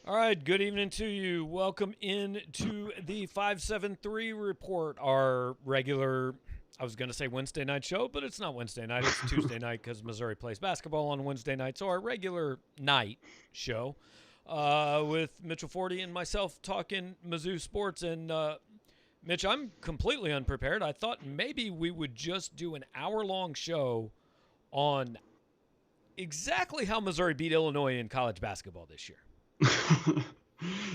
All right, good evening to you. Welcome in to the 573 report, our regular, I was going to say Wednesday night show, but it's not Wednesday night. It's Tuesday night because Missouri plays basketball on Wednesday night. So our regular night show with Mitchell Forde and myself talking Mizzou sports. And Mitch, I'm completely unprepared. I thought maybe we would just do an hour-long show on exactly how Missouri beat Illinois in college basketball this year.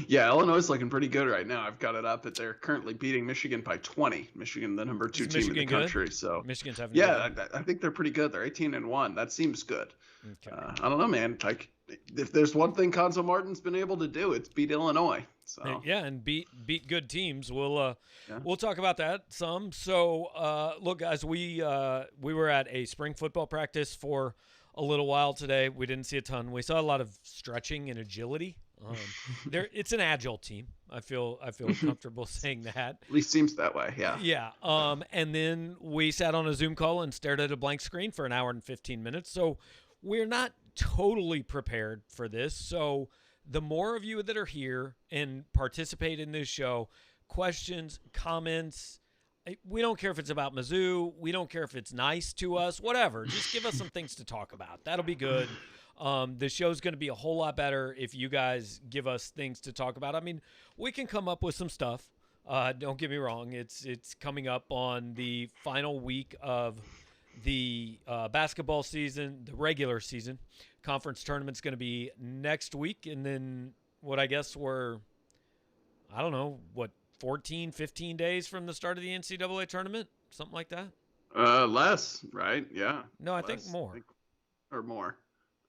Yeah, Illinois is looking pretty good right now. I've got it up that they're currently beating Michigan by 20. Michigan, the number two Is team in the Michigan good? country. So, Michigan's having a good yeah, game. I think they're pretty good. They're 18-1. That seems good. Okay. I don't know, man. Like, if there's one thing Conzo Martin's been able to do, it's beat Illinois. So, Yeah, and beat good teams. We'll yeah. we'll talk about that some. So look, guys, we were at a spring football practice for a little while today. We didn't see a ton. We saw a lot of stretching and agility. It's an agile team. I feel comfortable saying that. At least seems that way. Yeah. Yeah. And then we sat on a Zoom call and stared at a blank screen for an hour and 15 minutes. So we're not totally prepared for this. So the more of you that are here and participate in this show, questions, comments, we don't care if it's about Mizzou. We don't care if it's nice to us, whatever. Just give us some things to talk about. That'll be good. The show's going to be a whole lot better if you guys give us things to talk about. I mean, we can come up with some stuff. Don't get me wrong. It's coming up on the final week of the basketball season, the regular season. Conference tournament's going to be next week. And then what I guess we're, I don't know, 14, 15 days from the start of the NCAA tournament? Something like that? Less, right? Yeah. No, I Less, think more. or more.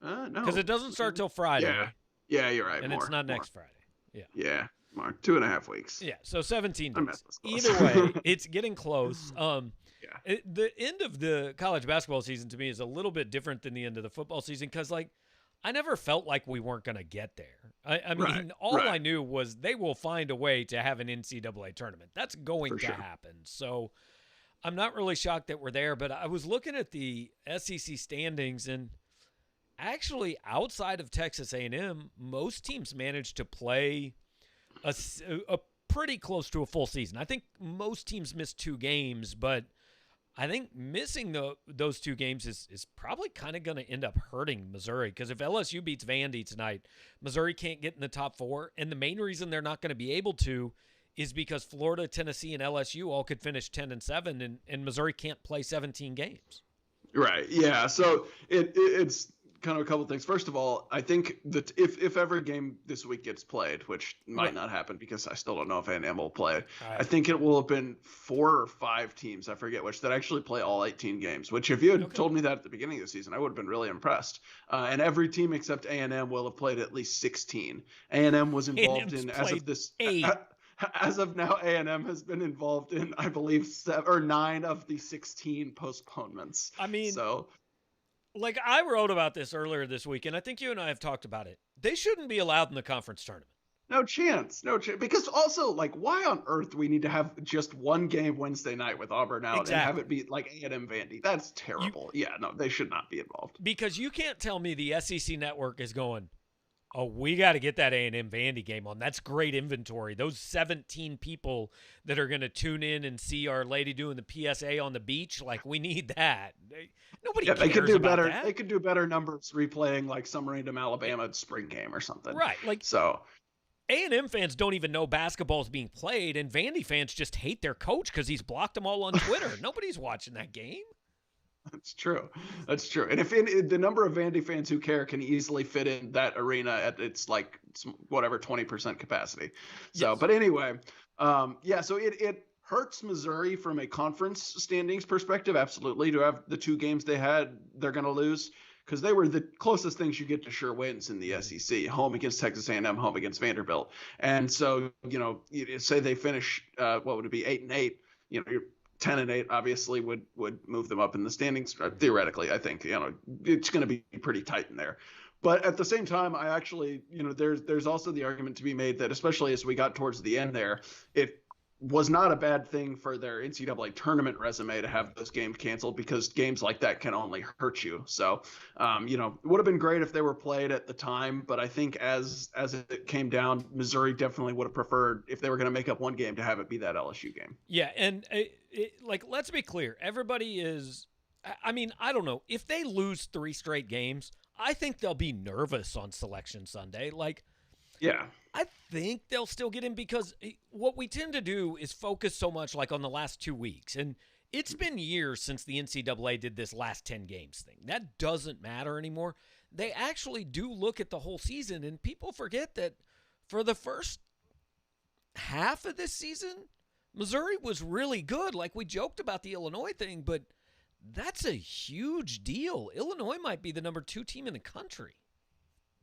No. Because it doesn't start till Friday. Yeah. Yeah, you're right. And more, it's not more. next Friday. Yeah. Yeah. More. 2.5 weeks. Yeah. So 17 I'm days. this close. Either way, it's getting close. Yeah. The end of the college basketball season to me is a little bit different than the end of the football season because, like, I never felt like we weren't going to get there. I mean, Right, all right. I knew was they will find a way to have an NCAA tournament. That's going For to sure. happen. So I'm not really shocked that we're there, but I was looking at the SEC standings, and actually outside of Texas A&M, most teams managed to play a pretty close to a full season. I think most teams missed 2 games, but I think missing those 2 games is probably kind of going to end up hurting Missouri because if LSU beats Vandy tonight, Missouri can't get in the top 4, and the main reason they're not going to be able to is because Florida, Tennessee, and LSU all could finish 10-7, and Missouri can't play 17 games. Right. Yeah. So it's kind of a couple things. First of all, I think that if every game this week gets played, which might Right. not happen because I still don't know if A&M will play, Right. I think it will have been 4 or 5 teams, I forget which, that actually play all 18 games, which if you had told me that at the beginning of the season, I would have been really impressed. And every team except A&M will have played at least 16. A&M was involved A&M's in, as played of this... 8. As of now, A&M has been involved in, I believe, 7 or 9 of the 16 postponements. I mean, so like I wrote about this earlier this week, and I think you and I have talked about it. They shouldn't be allowed in the conference tournament. no chance. Because also, like, why on earth we need to have just one game Wednesday night with Auburn out and have it be like A&M Vandy? That's terrible. No, they should not be involved. Because you can't tell me the SEC network is going, oh, we got to get that A&M Vandy game on. That's great inventory. Those 17 people that are going to tune in and see our lady doing the PSA on the beach, like, we need that. Nobody cares they could do about better. that. They could do better numbers replaying like some random Alabama spring game or something. Right. Like, so A&M fans don't even know basketball is being played, and Vandy fans just hate their coach because he's blocked them all on Twitter. Nobody's watching that game. That's true. That's true. And if the number of Vandy fans who care can easily fit in that arena at its like whatever 20% capacity. So, Yes. But anyway, so it hurts Missouri from a conference standings perspective. Absolutely. To have the 2 games they had, they're going to lose because they were the closest things you get to sure wins in the SEC. Home against Texas A&M, home against Vanderbilt. And so, say they finish, what would it be, 8-8? You're 10-8 obviously would move them up in the standings. Theoretically, I think it's going to be pretty tight in there. But at the same time, I actually there's also the argument to be made that especially as we got towards the end there, it was not a bad thing for their NCAA tournament resume to have those games canceled, because games like that can only hurt you. So, you know, it would have been great if they were played at the time, but I think as it came down, Missouri definitely would have preferred, if they were going to make up one game, to have it be that LSU game. Yeah, and like, let's be clear. Everybody is, I mean, I don't know. If they lose 3 straight games, I think they'll be nervous on Selection Sunday. Like, yeah. I think they'll still get in, because what we tend to do is focus so much like on the last 2 weeks. And it's been years since the NCAA did this last 10 games thing. That doesn't matter anymore. They actually do look at the whole season, and people forget that for the first half of this season, Missouri was really good. Like, we joked about the Illinois thing, but that's a huge deal. Illinois might be the number 2 team in the country.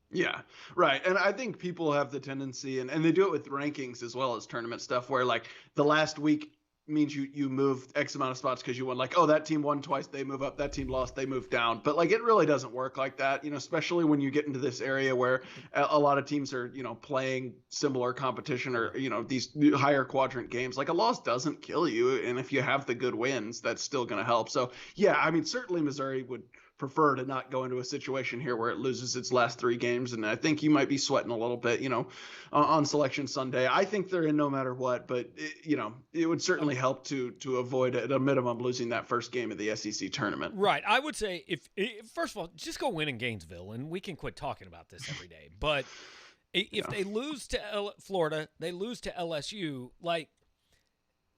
Yeah, right. And I think people have the tendency, and they do it with rankings as well as tournament stuff, where like the last week means you move X amount of spots because you won. Like, oh, that team won twice, they move up. That team lost, they move down. But like, it really doesn't work like that, you know, especially when you get into this area where a lot of teams are, you know, playing similar competition, or, you know, these higher quadrant games. Like, a loss doesn't kill you. And if you have the good wins, that's still going to help. So, yeah, I mean, certainly Missouri would prefer to not go into a situation here where it loses its last 3 games. And I think you might be sweating a little bit, you know, on Selection Sunday. I think they're in no matter what, but you know, it would certainly help to avoid at a minimum losing that first game of the SEC tournament. Right. I would say if first of all, just go win in Gainesville, and we can quit talking about this every day. But if they lose to Florida, they lose to LSU, like,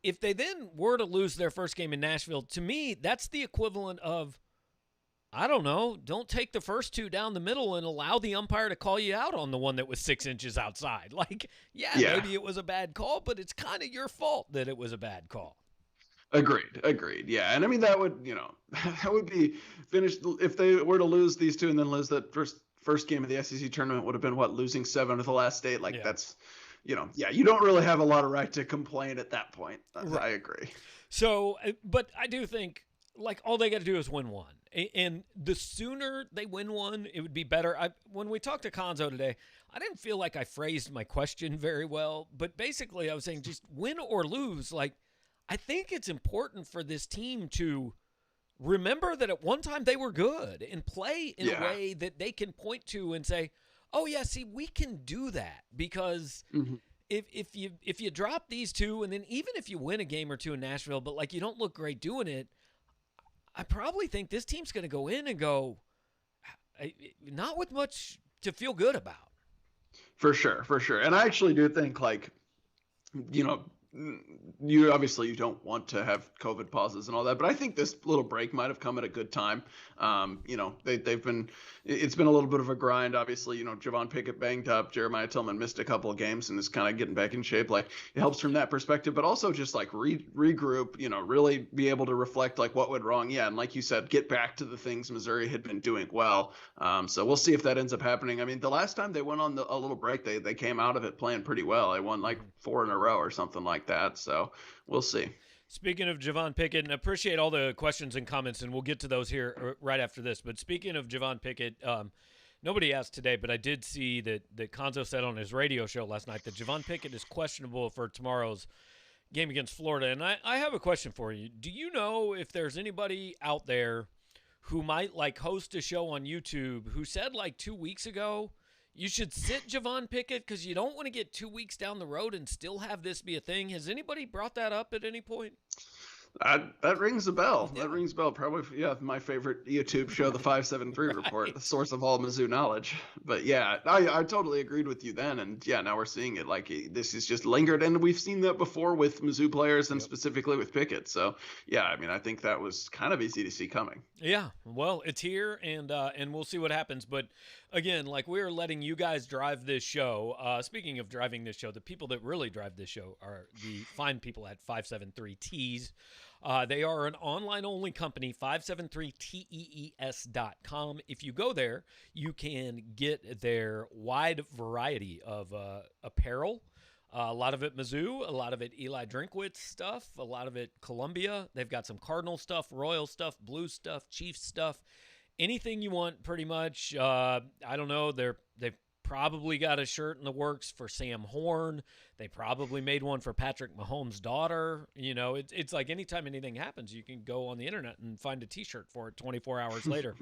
if they then were to lose their first game in Nashville, to me, that's the equivalent of, I don't know, don't take the first 2 down the middle and allow the umpire to call you out on the one that was 6 inches outside. Like, yeah, maybe it was a bad call, but it's kind of your fault that it was a bad call. Agreed. Yeah. And I mean, that would, you know, that would be finished if they were to lose these 2 and then lose that first game of the SEC tournament. Would have been what, losing 7 of the last 8. Like, that's, you know, yeah, you don't really have a lot of right to complain at that point. Right. I agree. So, but I do think, like, all they got to do is win 1. And the sooner they win 1, it would be better. When we talked to Konzo today, I didn't feel like I phrased my question very well. But basically, I was saying, just win or lose. Like, I think it's important for this team to remember that at one time they were good and play in a way that they can point to and say, oh, yeah, see, we can do that. Because if you drop these 2, and then even if you win a game or 2 in Nashville, but, like, you don't look great doing it, I probably think this team's going to go in and go not with much to feel good about. For sure. And I actually do think, like, you know, you obviously you don't want to have COVID pauses and all that, but I think this little break might have come at a good time. You know, it's been a little bit of a grind. Obviously, you know, Javon Pickett banged up, Jeremiah Tillman missed a couple of games and is kind of getting back in shape. Like, it helps from that perspective, but also just like regroup, you know, really be able to reflect like what went wrong. Yeah. And like you said, get back to the things Missouri had been doing well. So we'll see if that ends up happening. I mean, the last time they went on a little break, they came out of it playing pretty well. They won like 4 in a row or something like that. So we'll see. Speaking of Javon Pickett, and appreciate all the questions and comments, and we'll get to those here right after this. But speaking of Javon Pickett, nobody asked today, but I did see that Konzo said on his radio show last night that Javon Pickett is questionable for tomorrow's game against Florida. And I have a question for you. Do you know if there's anybody out there who might like host a show on YouTube who said like 2 weeks ago, you should sit Javon Pickett because you don't want to get 2 weeks down the road and still have this be a thing? Has anybody brought that up at any point? That rings a bell. Yeah. That rings a bell. Probably, yeah, my favorite YouTube show, the 573 right. Report, the source of all Mizzou knowledge. But yeah, I totally agreed with you then. And yeah, now we're seeing it. Like, this is just lingered. And we've seen that before with Mizzou players and specifically with Pickett. So yeah, I mean, I think that was kind of easy to see coming. Yeah, well, it's here, and we'll see what happens. But again, like, we're letting you guys drive this show. Speaking of driving this show, the people that really drive this show are the fine people at 573 Tees. They are an online-only company, 573tees.com. If you go there, you can get their wide variety of apparel. A lot of it Mizzou, a lot of it Eli Drinkwitz stuff, a lot of it Columbia. They've got some Cardinal stuff, Royal stuff, Blue stuff, Chiefs stuff. Anything you want, pretty much. I don't know. They've probably got a shirt in the works for Sam Horn. They probably made one for Patrick Mahomes' daughter. It's like anytime anything happens, you can go on the internet and find a T-shirt for it 24 hours later.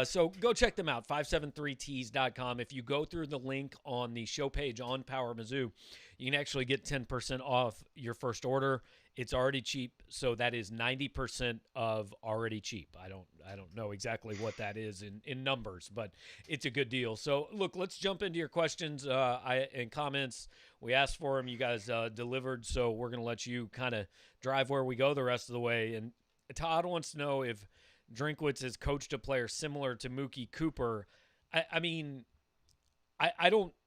So go check them out, 573tees.com. If you go through the link on the show page on Power Mizzou, you can actually get 10% off your first order. It's already cheap, so that is 90% of already cheap. I don't know exactly what that is in numbers, but it's a good deal. So, look, let's jump into your questions and comments. We asked for them. You guys delivered, so we're going to let you kind of drive where we go the rest of the way. And Todd wants to know if Drinkwitz has coached a player similar to Mookie Cooper. I mean, I don't –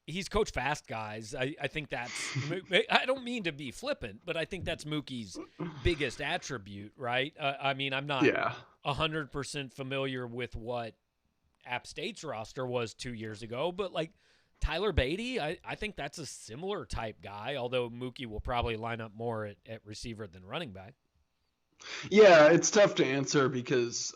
he's coached fast guys. I think that's – I don't mean to be flippant, but I think that's Mookie's biggest attribute, right? I mean, I'm not 100% familiar with what App State's roster was 2 years ago, but, like, Tyler Beatty, I think that's a similar type guy, although Mookie will probably line up more at receiver than running back. Yeah, it's tough to answer because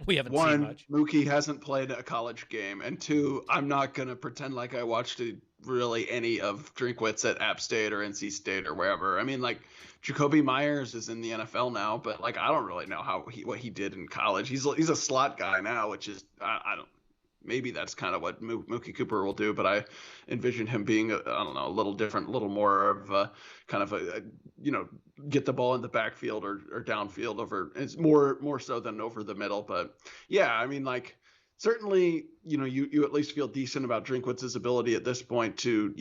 we haven't seen much. Mookie hasn't played a college game, and two, I'm not going to pretend like I watched really any of Drinkwitz at App State or NC State or wherever. I mean, like, Jacoby Myers is in the NFL now, but, like, I don't really know what he did in college. He's a slot guy now, which is I don't. Maybe that's kind of what Mookie Cooper will do, but I envision him being, a little different, a little more of a kind of a get the ball in the backfield or downfield over. It's more so than over the middle. But yeah, I mean, like, certainly, you at least feel decent about Drinkwitz's ability at this point to,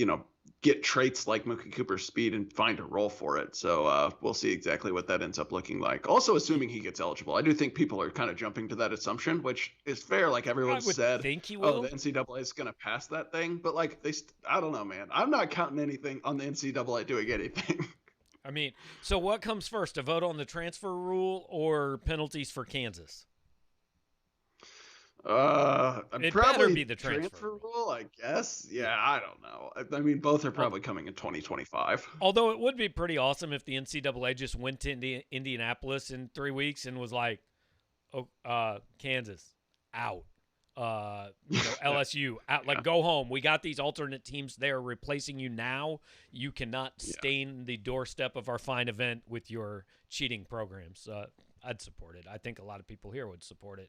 get traits like Mookie Cooper's speed and find a role for it. So we'll see exactly what that ends up looking like. Also, assuming he gets eligible. I do think people are kind of jumping to that assumption, which is fair. Like everyone said, think he will. The NCAA is going to pass that thing. But like I don't know, man. I'm not counting anything on the NCAA doing anything. I mean, so what comes first, a vote on the transfer rule or penalties for Kansas? It better be the transfer rule, I guess. Yeah, I don't know. I mean, both are probably coming in 2025. Although it would be pretty awesome if the NCAA just went to Indianapolis in 3 weeks and was like, Kansas, out. LSU, out. Like, go home. We got these alternate teams there replacing you now. You cannot stain the doorstep of our fine event with your cheating programs. I'd support it. I think a lot of people here would support it.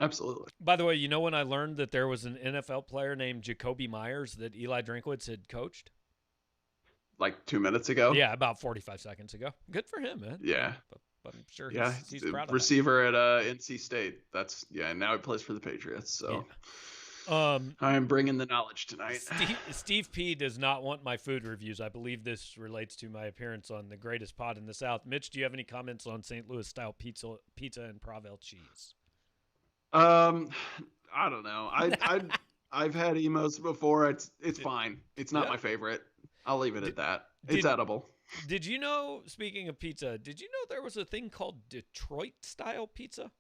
Absolutely. By the way, when I learned that there was an NFL player named Jacoby Myers that Eli Drinkwitz had coached? Like 2 minutes ago? Yeah, about 45 seconds ago. Good for him, man. Yeah. But I'm sure he's proud of receiver at NC State. And now he plays for the Patriots. So I'm bringing the knowledge tonight. Steve P does not want my food reviews. I believe this relates to my appearance on the greatest pod in the South. Mitch, do you have any comments on St. Louis style pizza and Provel cheese? I don't know. I've had emos before. It's fine. It's not my favorite. I'll leave it at that. It's edible. Did you know, speaking of pizza, did you know there was a thing called Detroit style pizza?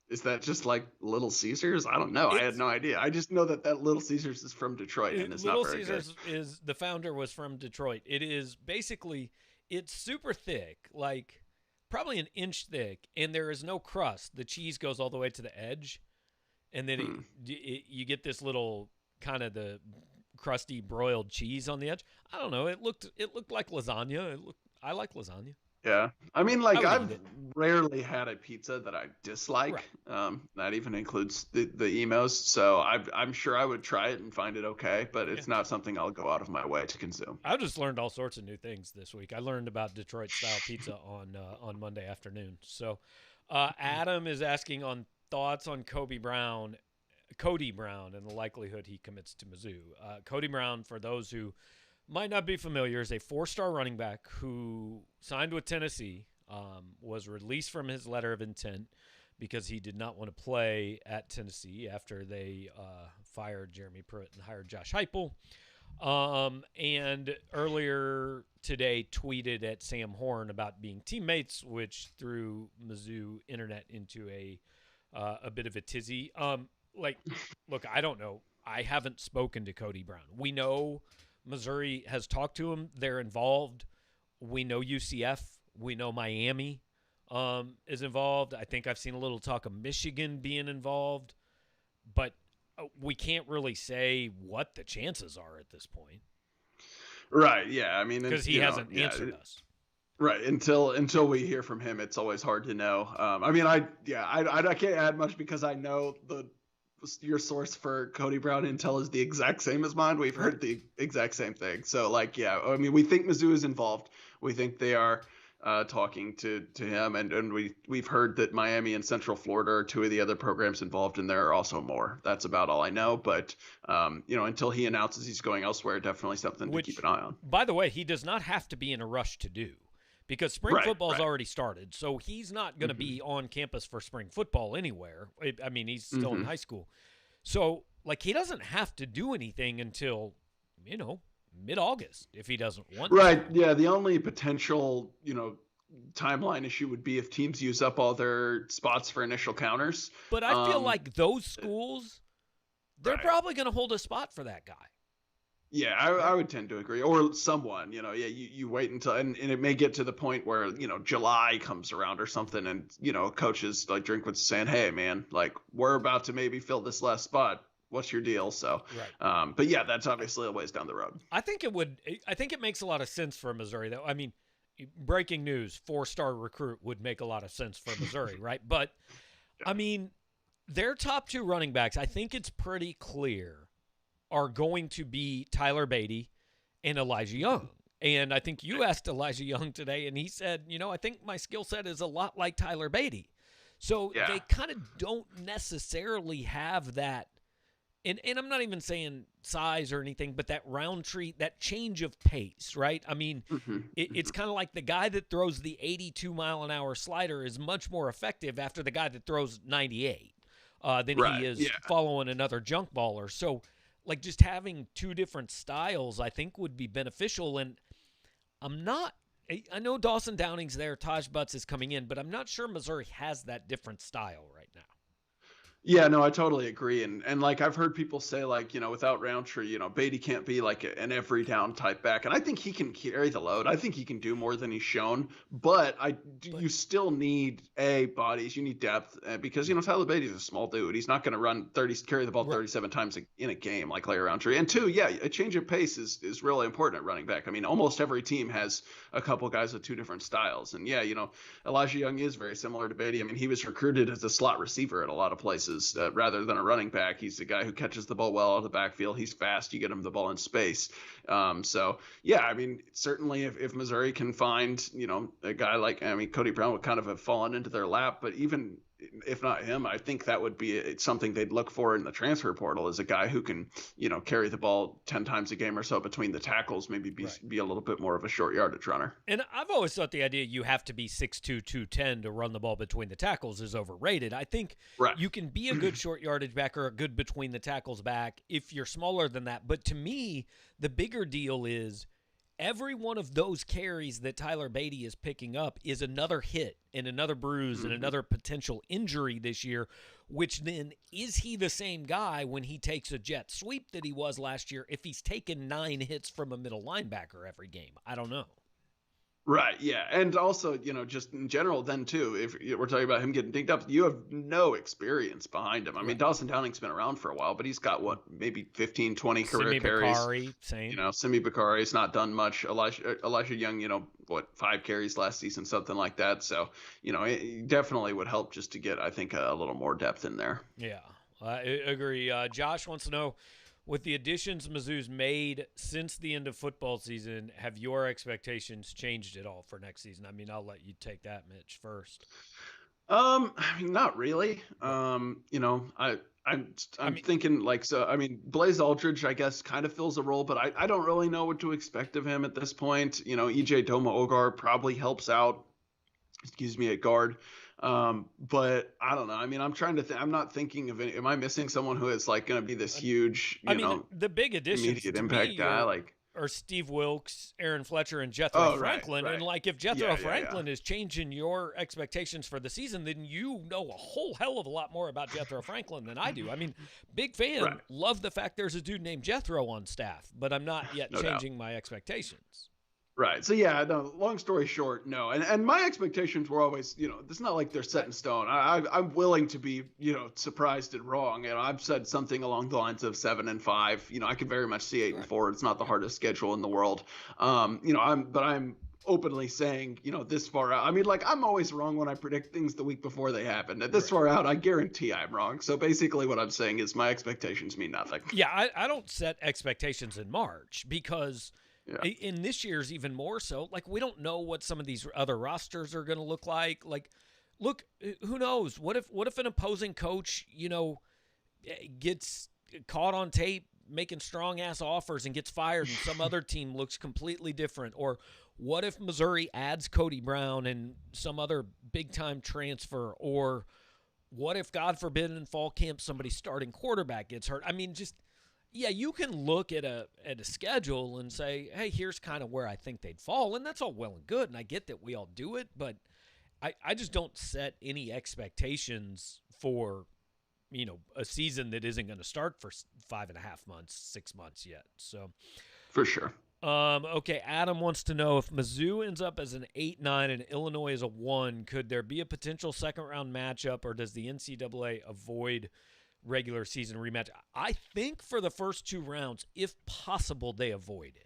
Is that just like Little Caesars? I don't know. I had no idea. I just know that Little Caesars is from Detroit and it's not very good. Little Caesars the founder was from Detroit. It is basically, it's super thick, like probably an inch thick, and there is no crust. The cheese goes all the way to the edge, and then you get this little kind of the crusty broiled cheese on the edge. I don't know. It looked like lasagna. I like lasagna. Yeah. I mean, like, I've rarely had a pizza that I dislike. Right. That even includes the emos. So I'm sure I would try it and find it okay, but it's not something I'll go out of my way to consume. I just learned all sorts of new things this week. I learned about Detroit style pizza on Monday afternoon. So Adam is asking on thoughts on Cody Brown and the likelihood he commits to Mizzou. Cody Brown, for those who might not be familiar, is a 4-star running back who signed with Tennessee, was released from his letter of intent because he did not want to play at Tennessee after they fired Jeremy Pruitt and hired Josh Heupel. And earlier today tweeted at Sam Horn about being teammates, which threw Mizzou internet into a bit of a tizzy. Look, I don't know. I haven't spoken to Cody Brown. We know Missouri has talked to him. They're involved. We know UCF. We know Miami is involved. I think I've seen a little talk of Michigan being involved. But we can't really say what the chances are at this point. Right. Yeah. I mean, because he hasn't answered us. Right. Until we hear from him, it's always hard to know. I mean, I can't add much because I know your source for Cody Brown intel is the exact same as mine. We've heard the exact same thing. So like, yeah, I mean, we think Mizzou is involved. We think they are talking to him, and we've heard that Miami and Central Florida are two of the other programs involved, and there are also more. That's about all I know. But until he announces he's going elsewhere, definitely something to keep an eye on. By the way, he does not have to be in a rush to do, because spring football's already started, so he's not going to be on campus for spring football anywhere. I mean, he's still in high school, so like he doesn't have to do anything until mid-August if he doesn't want to. Right. Yeah. The only potential, timeline issue would be if teams use up all their spots for initial counters. But I feel like those schools, they're probably going to hold a spot for that guy. Yeah, I would tend to agree. Or someone, you wait until, and it may get to the point where, July comes around or something, and, coaches like Drinkwitz saying, hey, man, like, we're about to maybe fill this last spot. What's your deal? So, but yeah, that's obviously a ways down the road. I think it makes a lot of sense for Missouri, though. I mean, breaking news, 4-star recruit would make a lot of sense for Missouri, right? But, I mean, their top two running backs, I think it's pretty clear, are going to be Tyler Beatty and Elijah Young. And I think you asked Elijah Young today, and he said, I think my skill set is a lot like Tyler Beatty. So they kind of don't necessarily have that. And I'm not even saying size or anything, but that Roundtree, that change of pace, right? I mean, it's kind of like the guy that throws the 82-mile-an-hour slider is much more effective after the guy that throws 98 than he is following another junk baller. So, like, just having two different styles, I think, would be beneficial. And I know Dawson Downing's there, Taj Butts is coming in, but I'm not sure Missouri has that different style right now. Yeah, no, I totally agree. And like I've heard people say, like, without Roundtree, Beatty can't be like an every down type back. And I think he can carry the load. I think he can do more than he's shown. But you still need bodies. You need depth because, Tyler Beatty's a small dude. He's not going to carry the ball 37 times in a game like Larry Roundtree. And two, a change of pace is really important at running back. I mean, almost every team has a couple guys with two different styles. And Elijah Young is very similar to Beatty. I mean, he was recruited as a slot receiver at a lot of places. Rather than a running back. He's the guy who catches the ball well out of the backfield. He's fast. You get him the ball in space. So, yeah, I mean, certainly if Missouri can find, a guy like, Cody Brown would kind of have fallen into their lap, but even if not him, I think that would be something they'd look for in the transfer portal is a guy who can, carry the ball 10 times a game or so between the tackles, maybe be a little bit more of a short yardage runner. And I've always thought the idea you have to be 6'2", 210 to run the ball between the tackles is overrated. I think you can be a good short yardage back or a good between the tackles back if you're smaller than that. But to me, the bigger deal is every one of those carries that Tyler Beatty is picking up is another hit and another bruise and another potential injury this year, which then is he the same guy when he takes a jet sweep that he was last year if he's taken 9 hits from a middle linebacker every game? I don't know. Right, yeah. And also, just in general then, too, if we're talking about him getting dinged up, you have no experience behind him. I mean, Dawson Downing's been around for a while, but he's got, maybe 15, 20 career carries. Bakari, same. Simi Bakari's not done much. Elijah Young, 5 carries last season, something like that. So, it definitely would help just to get, I think, a little more depth in there. Yeah, I agree. Josh wants to know, with the additions Mizzou's made since the end of football season, have your expectations changed at all for next season? I mean, I'll let you take that, Mitch, first. I mean, not really. I'm thinking Blaze Aldridge, I guess, kind of fills a role, but I don't really know what to expect of him at this point. EJ Doma-Ogar probably helps out, at guard. But I don't know. I mean, I'm trying to think. I'm not thinking of any. Am I missing someone who is like going to be this huge, the big additions, immediate impact guy, or Steve Wilkes, Aaron Fletcher, and Jethro Franklin. Right. And if Jethro Franklin is changing your expectations for the season, then you know a whole hell of a lot more about Jethro Franklin than I do. I mean, big fan. Love the fact there's a dude named Jethro on staff, but I'm not yet changing my expectations. Right. So yeah, no, long story short, no. And my expectations were always, it's not like they're set in stone. I'm willing to be, surprised and wrong. I've said something along the lines of 7-5. I could very much see 8-4. It's not the hardest schedule in the world. I'm openly saying, this far out. I mean, like, I'm always wrong when I predict things the week before they happen. At this far out, I guarantee I'm wrong. So basically what I'm saying is my expectations mean nothing. Yeah, I don't set expectations in March because in this year's even more so. Like, we don't know what some of these other rosters are going to look like. Like, look, who knows? What if an opposing coach, gets caught on tape making strong-ass offers and gets fired and some other team looks completely different? Or what if Missouri adds Cody Brown and some other big-time transfer? Or what if, God forbid, in fall camp somebody's starting quarterback gets hurt? I mean, you can look at a schedule and say, hey, here's kind of where I think they'd fall, and that's all well and good, and I get that we all do it, but I just don't set any expectations for a season that isn't going to start for 5.5 months, 6 months yet. So, for sure. Okay, Adam wants to know if Mizzou ends up as an 8-9 and Illinois is a 1, could there be a potential second-round matchup, or does the NCAA avoid regular season rematch? I think for the first 2 rounds, if possible, they avoid it.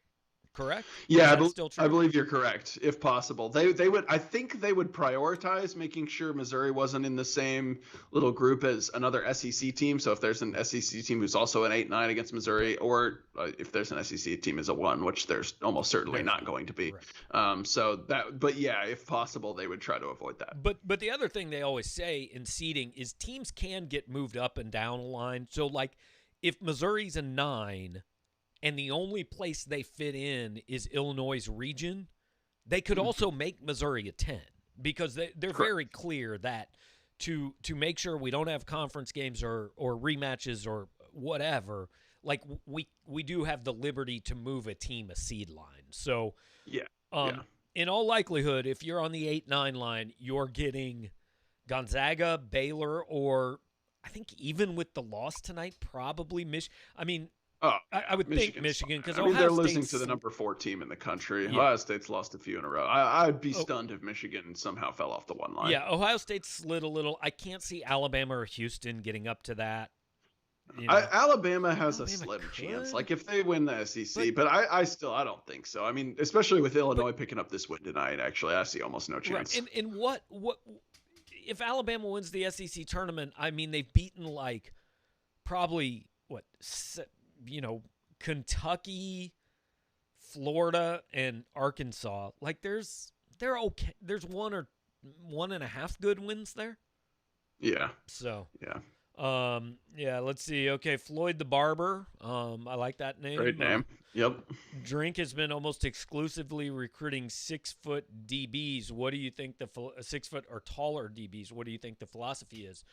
Correct? Yeah, I believe you're correct. If possible, they would. I think they would prioritize making sure Missouri wasn't in the same little group as another SEC team. So if there's an SEC team who's also an 8-9 against Missouri, or if there's an SEC team as a 1, which there's almost certainly not going to be. Right. But yeah, if possible, they would try to avoid that. But the other thing they always say in seeding is teams can get moved up and down a line. So like, if Missouri's a 9. And the only place they fit in is Illinois' region, they could also make Missouri a 10 because they're very clear that to make sure we don't have conference games or rematches or whatever, like we do have the liberty to move a team a seed line. So in all likelihood, if you're on the 8-9 line, you're getting Gonzaga, Baylor, or I think even with the loss tonight, probably I would think Michigan, because they're losing to the number 4 team in the country. Yeah. Ohio State's lost a few in a row. I'd be stunned if Michigan somehow fell off the 1 line. Yeah, Ohio State slid a little. I can't see Alabama or Houston getting up to that. Alabama has a slim chance. Like if they win the SEC, but I don't think so. I mean, especially with Illinois picking up this win tonight, actually, I see almost no chance. Right. And what if Alabama wins the SEC tournament? I mean, they've beaten like probably Kentucky, Florida, and Arkansas. Like they're okay. There's 1 or 1.5 good wins there. Yeah. So yeah. Let's see. Okay, Floyd the Barber. I like that name. Great name. Yep. Drink has been almost exclusively recruiting 6-foot DBs. What do you think 6-foot or taller DBs? What do you think the philosophy is?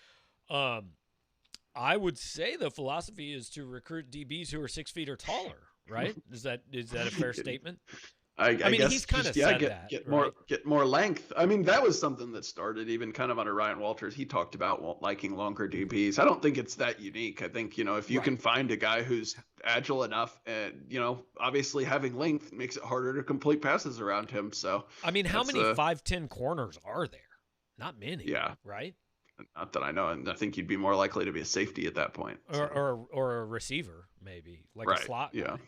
I would say the philosophy is to recruit DBs who are 6 feet or taller, right? Is that a fair statement? I mean, guess he's kind of said that. Get more length. I mean, that was something that started even kind of under Ryan Walters. He talked about liking longer DBs. I don't think it's that unique. I think, if you can find a guy who's agile enough and, obviously having length makes it harder to complete passes around him. So, I mean, how many 5'10" corners are there? Not many. Yeah. Right? Not that I know, and I think you'd be more likely to be a safety at that point, or a receiver, maybe like a slot guy.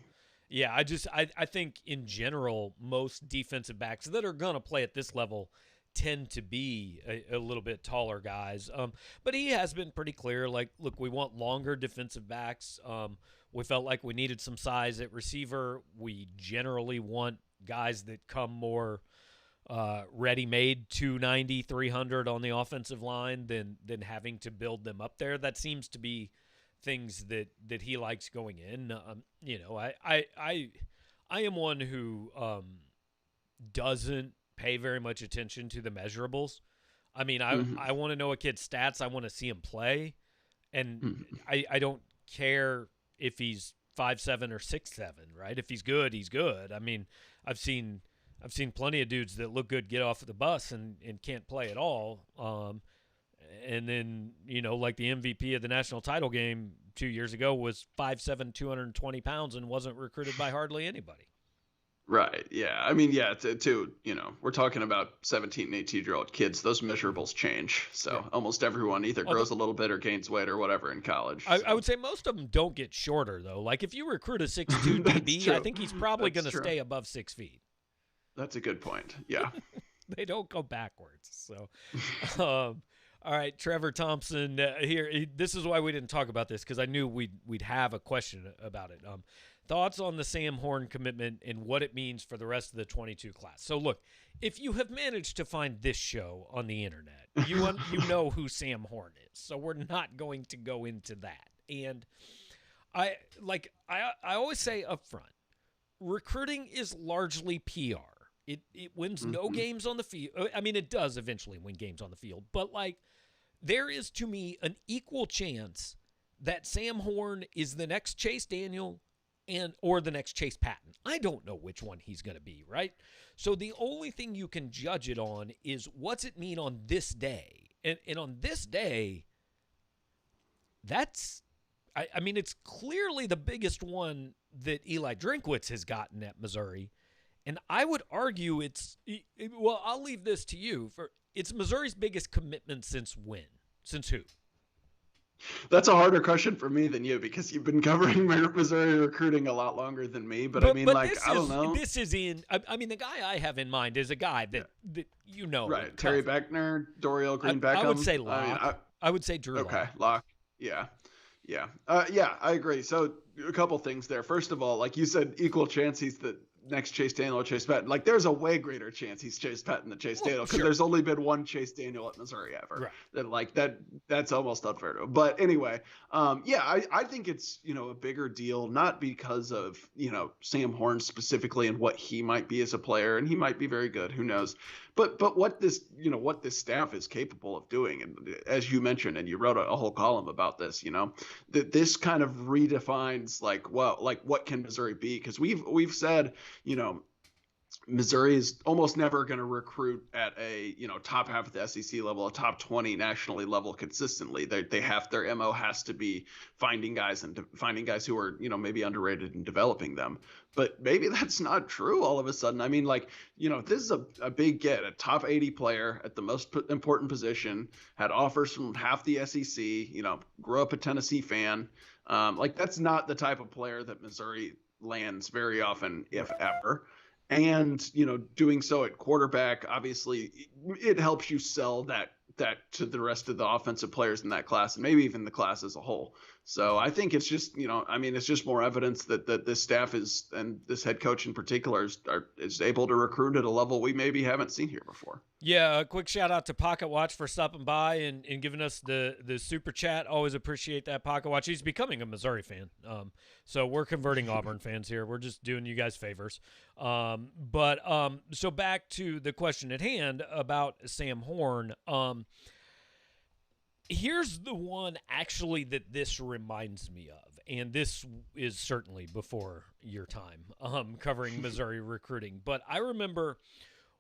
Yeah. I think in general, most defensive backs that are gonna play at this level tend to be a little bit taller guys. But he has been pretty clear. Like, look, we want longer defensive backs. We felt like we needed some size at receiver. We generally want guys that come more ready-made 290, 300 on the offensive line than having to build them up there. That seems to be things that he likes going in. I am one who doesn't pay very much attention to the measurables. I mean, I want to know a kid's stats. I want to see him play, and I don't care if he's 5'7" or 6'7", right? If he's good, he's good. I mean, I've seen plenty of dudes that look good get off of the bus and can't play at all. And then, like the MVP of the national title game 2 years ago was 5'7", 220 pounds and wasn't recruited by hardly anybody. Right. Yeah. I mean, yeah, too, we're talking about 17 and 18-year-old kids. Those measurables change. Yeah. So almost everyone either grows a little bit or gains weight or whatever in college. I would say most of them don't get shorter, though. Like, if you recruit a 6'2" DB, I think he's probably going to stay above 6 feet. That's a good point. Yeah. They don't go backwards. So, all right, Trevor Thompson here. This is why we didn't talk about this, because I knew we'd have a question about it. Thoughts on the Sam Horn commitment and what it means for the rest of the 22 class. So, look, if you have managed to find this show on the internet, you know who Sam Horn is. So we're not going to go into that. And I always say up front, recruiting is largely PR. It wins no games on the field. I mean, it does eventually win games on the field. But, like, there is, to me, an equal chance that Sam Horn is the next Chase Daniel or the next Chase Patton. I don't know which one he's going to be, right? So the only thing you can judge it on is what's it mean on this day. And on this day, that's – I mean, it's clearly the biggest one that Eli Drinkwitz has gotten at Missouri. And I would argue I'll leave this to you. It's Missouri's biggest commitment since when? Since who? That's a harder question for me than you, because you've been covering Missouri recruiting a lot longer than me. But I mean, I don't know. This is I mean, the guy I have in mind is a guy that you know. Right. Terry Beckner, Dorial Green Beckham. I would say Locke. I would say Drew Locke. Okay, Locke. Yeah. Yeah, I agree. So a couple things there. First of all, like you said, equal chance he's the next Chase Daniel or Chase Patton. Like, there's a way greater chance he's Chase Patton than Chase Daniel, because there's only been one Chase Daniel at Missouri ever. Right. That's almost unfair to him. But anyway, I think it's, a bigger deal, not because of, Sam Horn specifically and what he might be as a player, and he might be very good, who knows. But what this staff is capable of doing, and as you mentioned, and you wrote a whole column about this, that this kind of redefines what can Missouri be? Because we've said, Missouri is almost never going to recruit at a top half of the SEC level, a top 20 nationally level consistently. They have, their MO has to be finding guys who are maybe underrated and developing them. But maybe that's not true all of a sudden. I mean, this is a big get, a top 80 player at the most important position, had offers from half the SEC. Grew up a Tennessee fan. That's not the type of player that Missouri lands very often, if ever. And, doing so at quarterback, obviously it helps you sell that to the rest of the offensive players in that class, and maybe even the class as a whole. So I think it's just, it's just more evidence that this staff is, and this head coach in particular, is able to recruit at a level we maybe haven't seen here before. Yeah, a quick shout out to Pocket Watch for stopping by and giving us the super chat. Always appreciate that, Pocket Watch. He's becoming a Missouri fan. So we're converting Auburn fans here. We're just doing you guys favors. So back to the question at hand about Sam Horn. Here's the one actually that this reminds me of, and this is certainly before your time covering Missouri recruiting. But I remember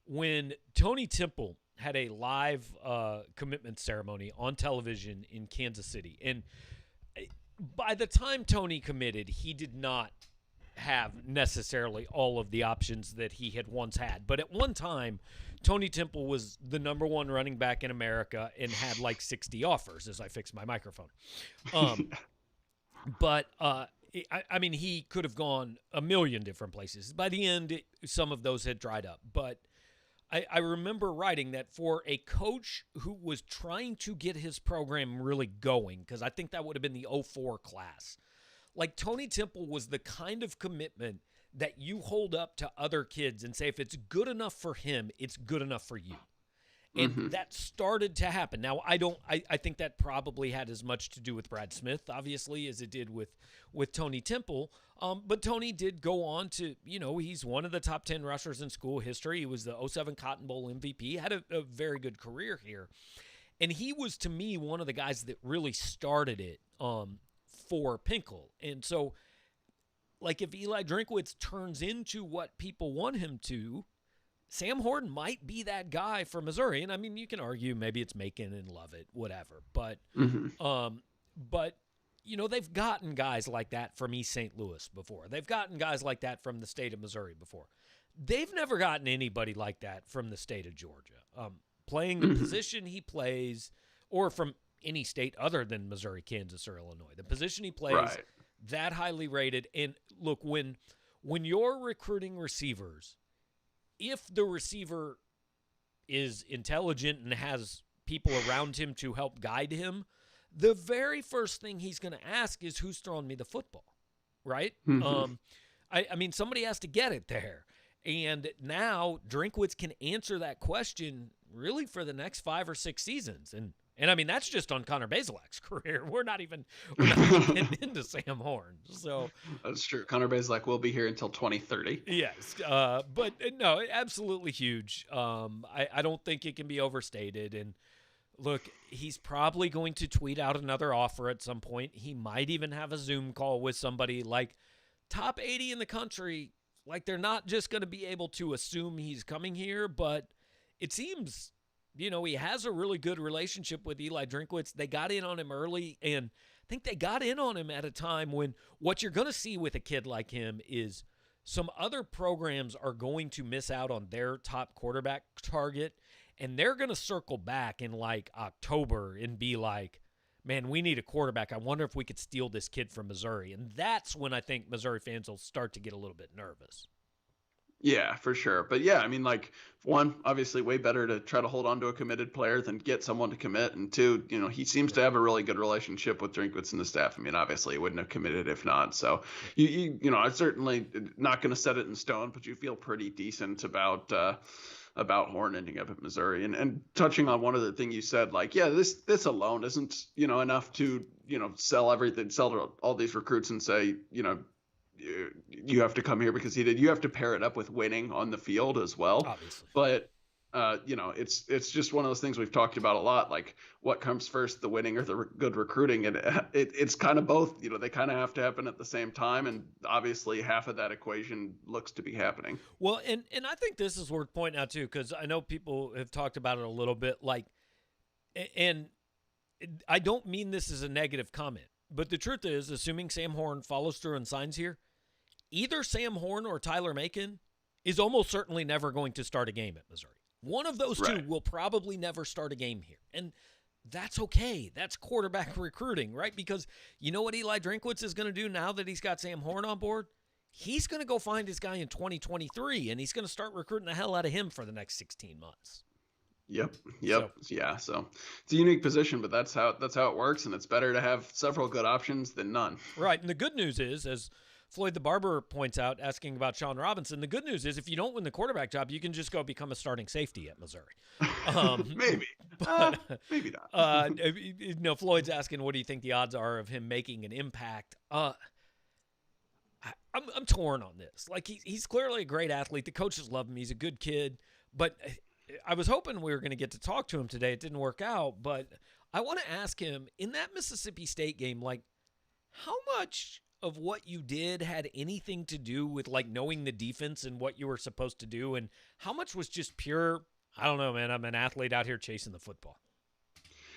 when Tony Temple had a live commitment ceremony on television in Kansas City. And by the time Tony committed, he did not have necessarily all of the options that he had once had. But at one time, Tony Temple was the number one running back in America and had like 60 offers, as I fix my microphone. But I mean, he could have gone a million different places. By the end, some of those had dried up. But I remember writing that for a coach who was trying to get his program really going, because I think that would have been the 04 class, like Tony Temple was the kind of commitment that you hold up to other kids and say, if it's good enough for him, it's good enough for you. And that started to happen. Now, I think that probably had as much to do with Brad Smith, obviously, as it did with Tony Temple. But Tony did go on to, he's one of the top 10 rushers in school history. He was the 07 Cotton Bowl MVP, had a very good career here. And he was, to me, one of the guys that really started it for Pinkel. And so, like, if Eli Drinkwitz turns into what people want him to, Sam Horn might be that guy for Missouri. And I mean, you can argue maybe it's Macon and Lovett, whatever. But, they've gotten guys like that from East St. Louis before. They've gotten guys like that from the state of Missouri before. they've never gotten anybody like that from the state of Georgia. Playing the position he plays, or from any state other than Missouri, Kansas, or Illinois. The position he plays, Right. that highly rated. And look, when you're recruiting receivers, if the receiver is intelligent and has people around him to help guide him, the very first thing he's going to ask is, who's throwing me the football, right? I mean, somebody has to get it there. And now Drinkwitz can answer that question really for the next 5 or 6 seasons. And I mean, that's just on Connor Bazelak's career. We're not even getting into Sam Horn. So That's true. Connor Bazelak will be here until 2030. yes, but no, absolutely huge. I don't think it can be overstated. And look, he's probably going to tweet out another offer at some point. He might even have a Zoom call with somebody like top 80 in the country. Like, they're not just going to be able to assume he's coming here, but it seems, he has a really good relationship with Eli Drinkwitz. They got in on him early, and I think they got in on him at a time when what you're going to see with a kid like him is some other programs are going to miss out on their top quarterback target, and they're going to circle back in, like, October and be like, man, we need a quarterback. I wonder if we could steal this kid from Missouri. And that's when I think Missouri fans will start to get a little bit nervous. Yeah, for sure. But yeah, I mean, like, one, obviously way better to try to hold on to a committed player than get someone to commit. And two, he seems to have a really good relationship with Drinkwitz and the staff. I mean, obviously he wouldn't have committed if not. So I'm certainly not going to set it in stone, but you feel pretty decent about Horn ending up at Missouri. And touching on one of the things you said, like, yeah, this alone isn't, enough to, sell to all these recruits and say, you have to come here because he did. You have to pair it up with winning on the field as well. Obviously. But it's just one of those things we've talked about a lot. Like, what comes first, the winning or the good recruiting? And it's kind of both. They kind of have to happen at the same time. And obviously, half of that equation looks to be happening. Well, and I think this is worth pointing out too, because I know people have talked about it a little bit. Like, and I don't mean this as a negative comment, but the truth is, assuming Sam Horn follows through and signs here, either Sam Horn or Tyler Macon is almost certainly never going to start a game at Missouri. One of those two will probably never start a game here. And that's okay. That's quarterback recruiting, right? Because you know what Eli Drinkwitz is going to do now that he's got Sam Horn on board? He's going to go find his guy in 2023, and he's going to start recruiting the hell out of him for the next 16 months. Yep. So it's a unique position, but that's how it works, and it's better to have several good options than none. Right. And the good news is, as Floyd the Barber points out, asking about Sean Robinson, the good news is if you don't win the quarterback job, you can just go become a starting safety at Missouri. Maybe. Maybe not. Floyd's asking, what do you think the odds are of him making an impact? I'm torn on this. Like, he's clearly a great athlete. The coaches love him. He's a good kid. But I was hoping we were going to get to talk to him today. It didn't work out. But I want to ask him, in that Mississippi State game, like, how much of what you did had anything to do with, like, knowing the defense and what you were supposed to do, and how much was just pure, I don't know, man, I'm an athlete out here chasing the football?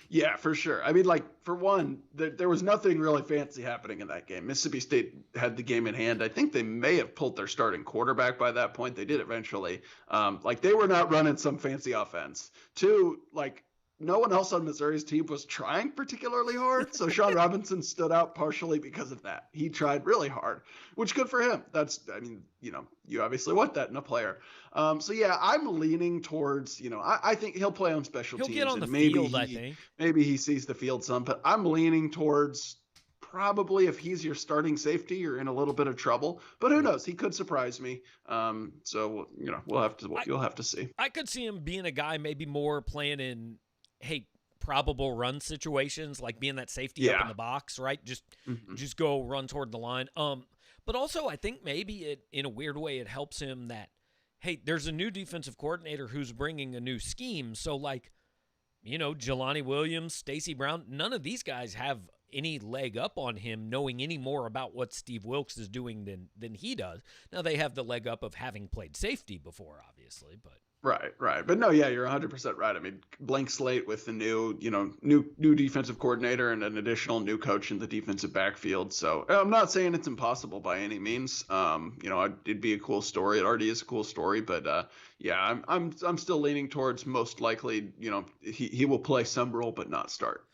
Yeah, for sure. I mean, like, for one, there was nothing really fancy happening in that game. Mississippi State had the game in hand. I think they may have pulled their starting quarterback by that point. They did eventually. Like, they were not running some fancy offense. Two, like, no one else on Missouri's team was trying particularly hard, so Sean Robinson stood out partially because of that. He tried really hard, which good for him. You obviously want that in a player. So yeah, I'm leaning towards, I think he'll play on special teams. He'll get on the field, I think. Maybe he sees the field some, but I'm leaning towards probably if he's your starting safety, you're in a little bit of trouble. But who knows? He could surprise me. So you'll have to see. I could see him being a guy maybe more playing in, probable run situations, like being that safety up in the box, right? Just go run toward the line. But also I think maybe in a weird way, it helps him that, there's a new defensive coordinator who's bringing a new scheme. So, like, Jelani Williams, Stacy Brown, none of these guys have any leg up on him knowing any more about what Steve Wilkes is doing than he does. Now, they have the leg up of having played safety before, obviously, but. Right. But no, yeah, you're 100% right. I mean, blank slate with the new defensive coordinator and an additional new coach in the defensive backfield. So I'm not saying it's impossible by any means. It'd be a cool story. It already is a cool story, but yeah, I'm still leaning towards most likely, he will play some role but not start.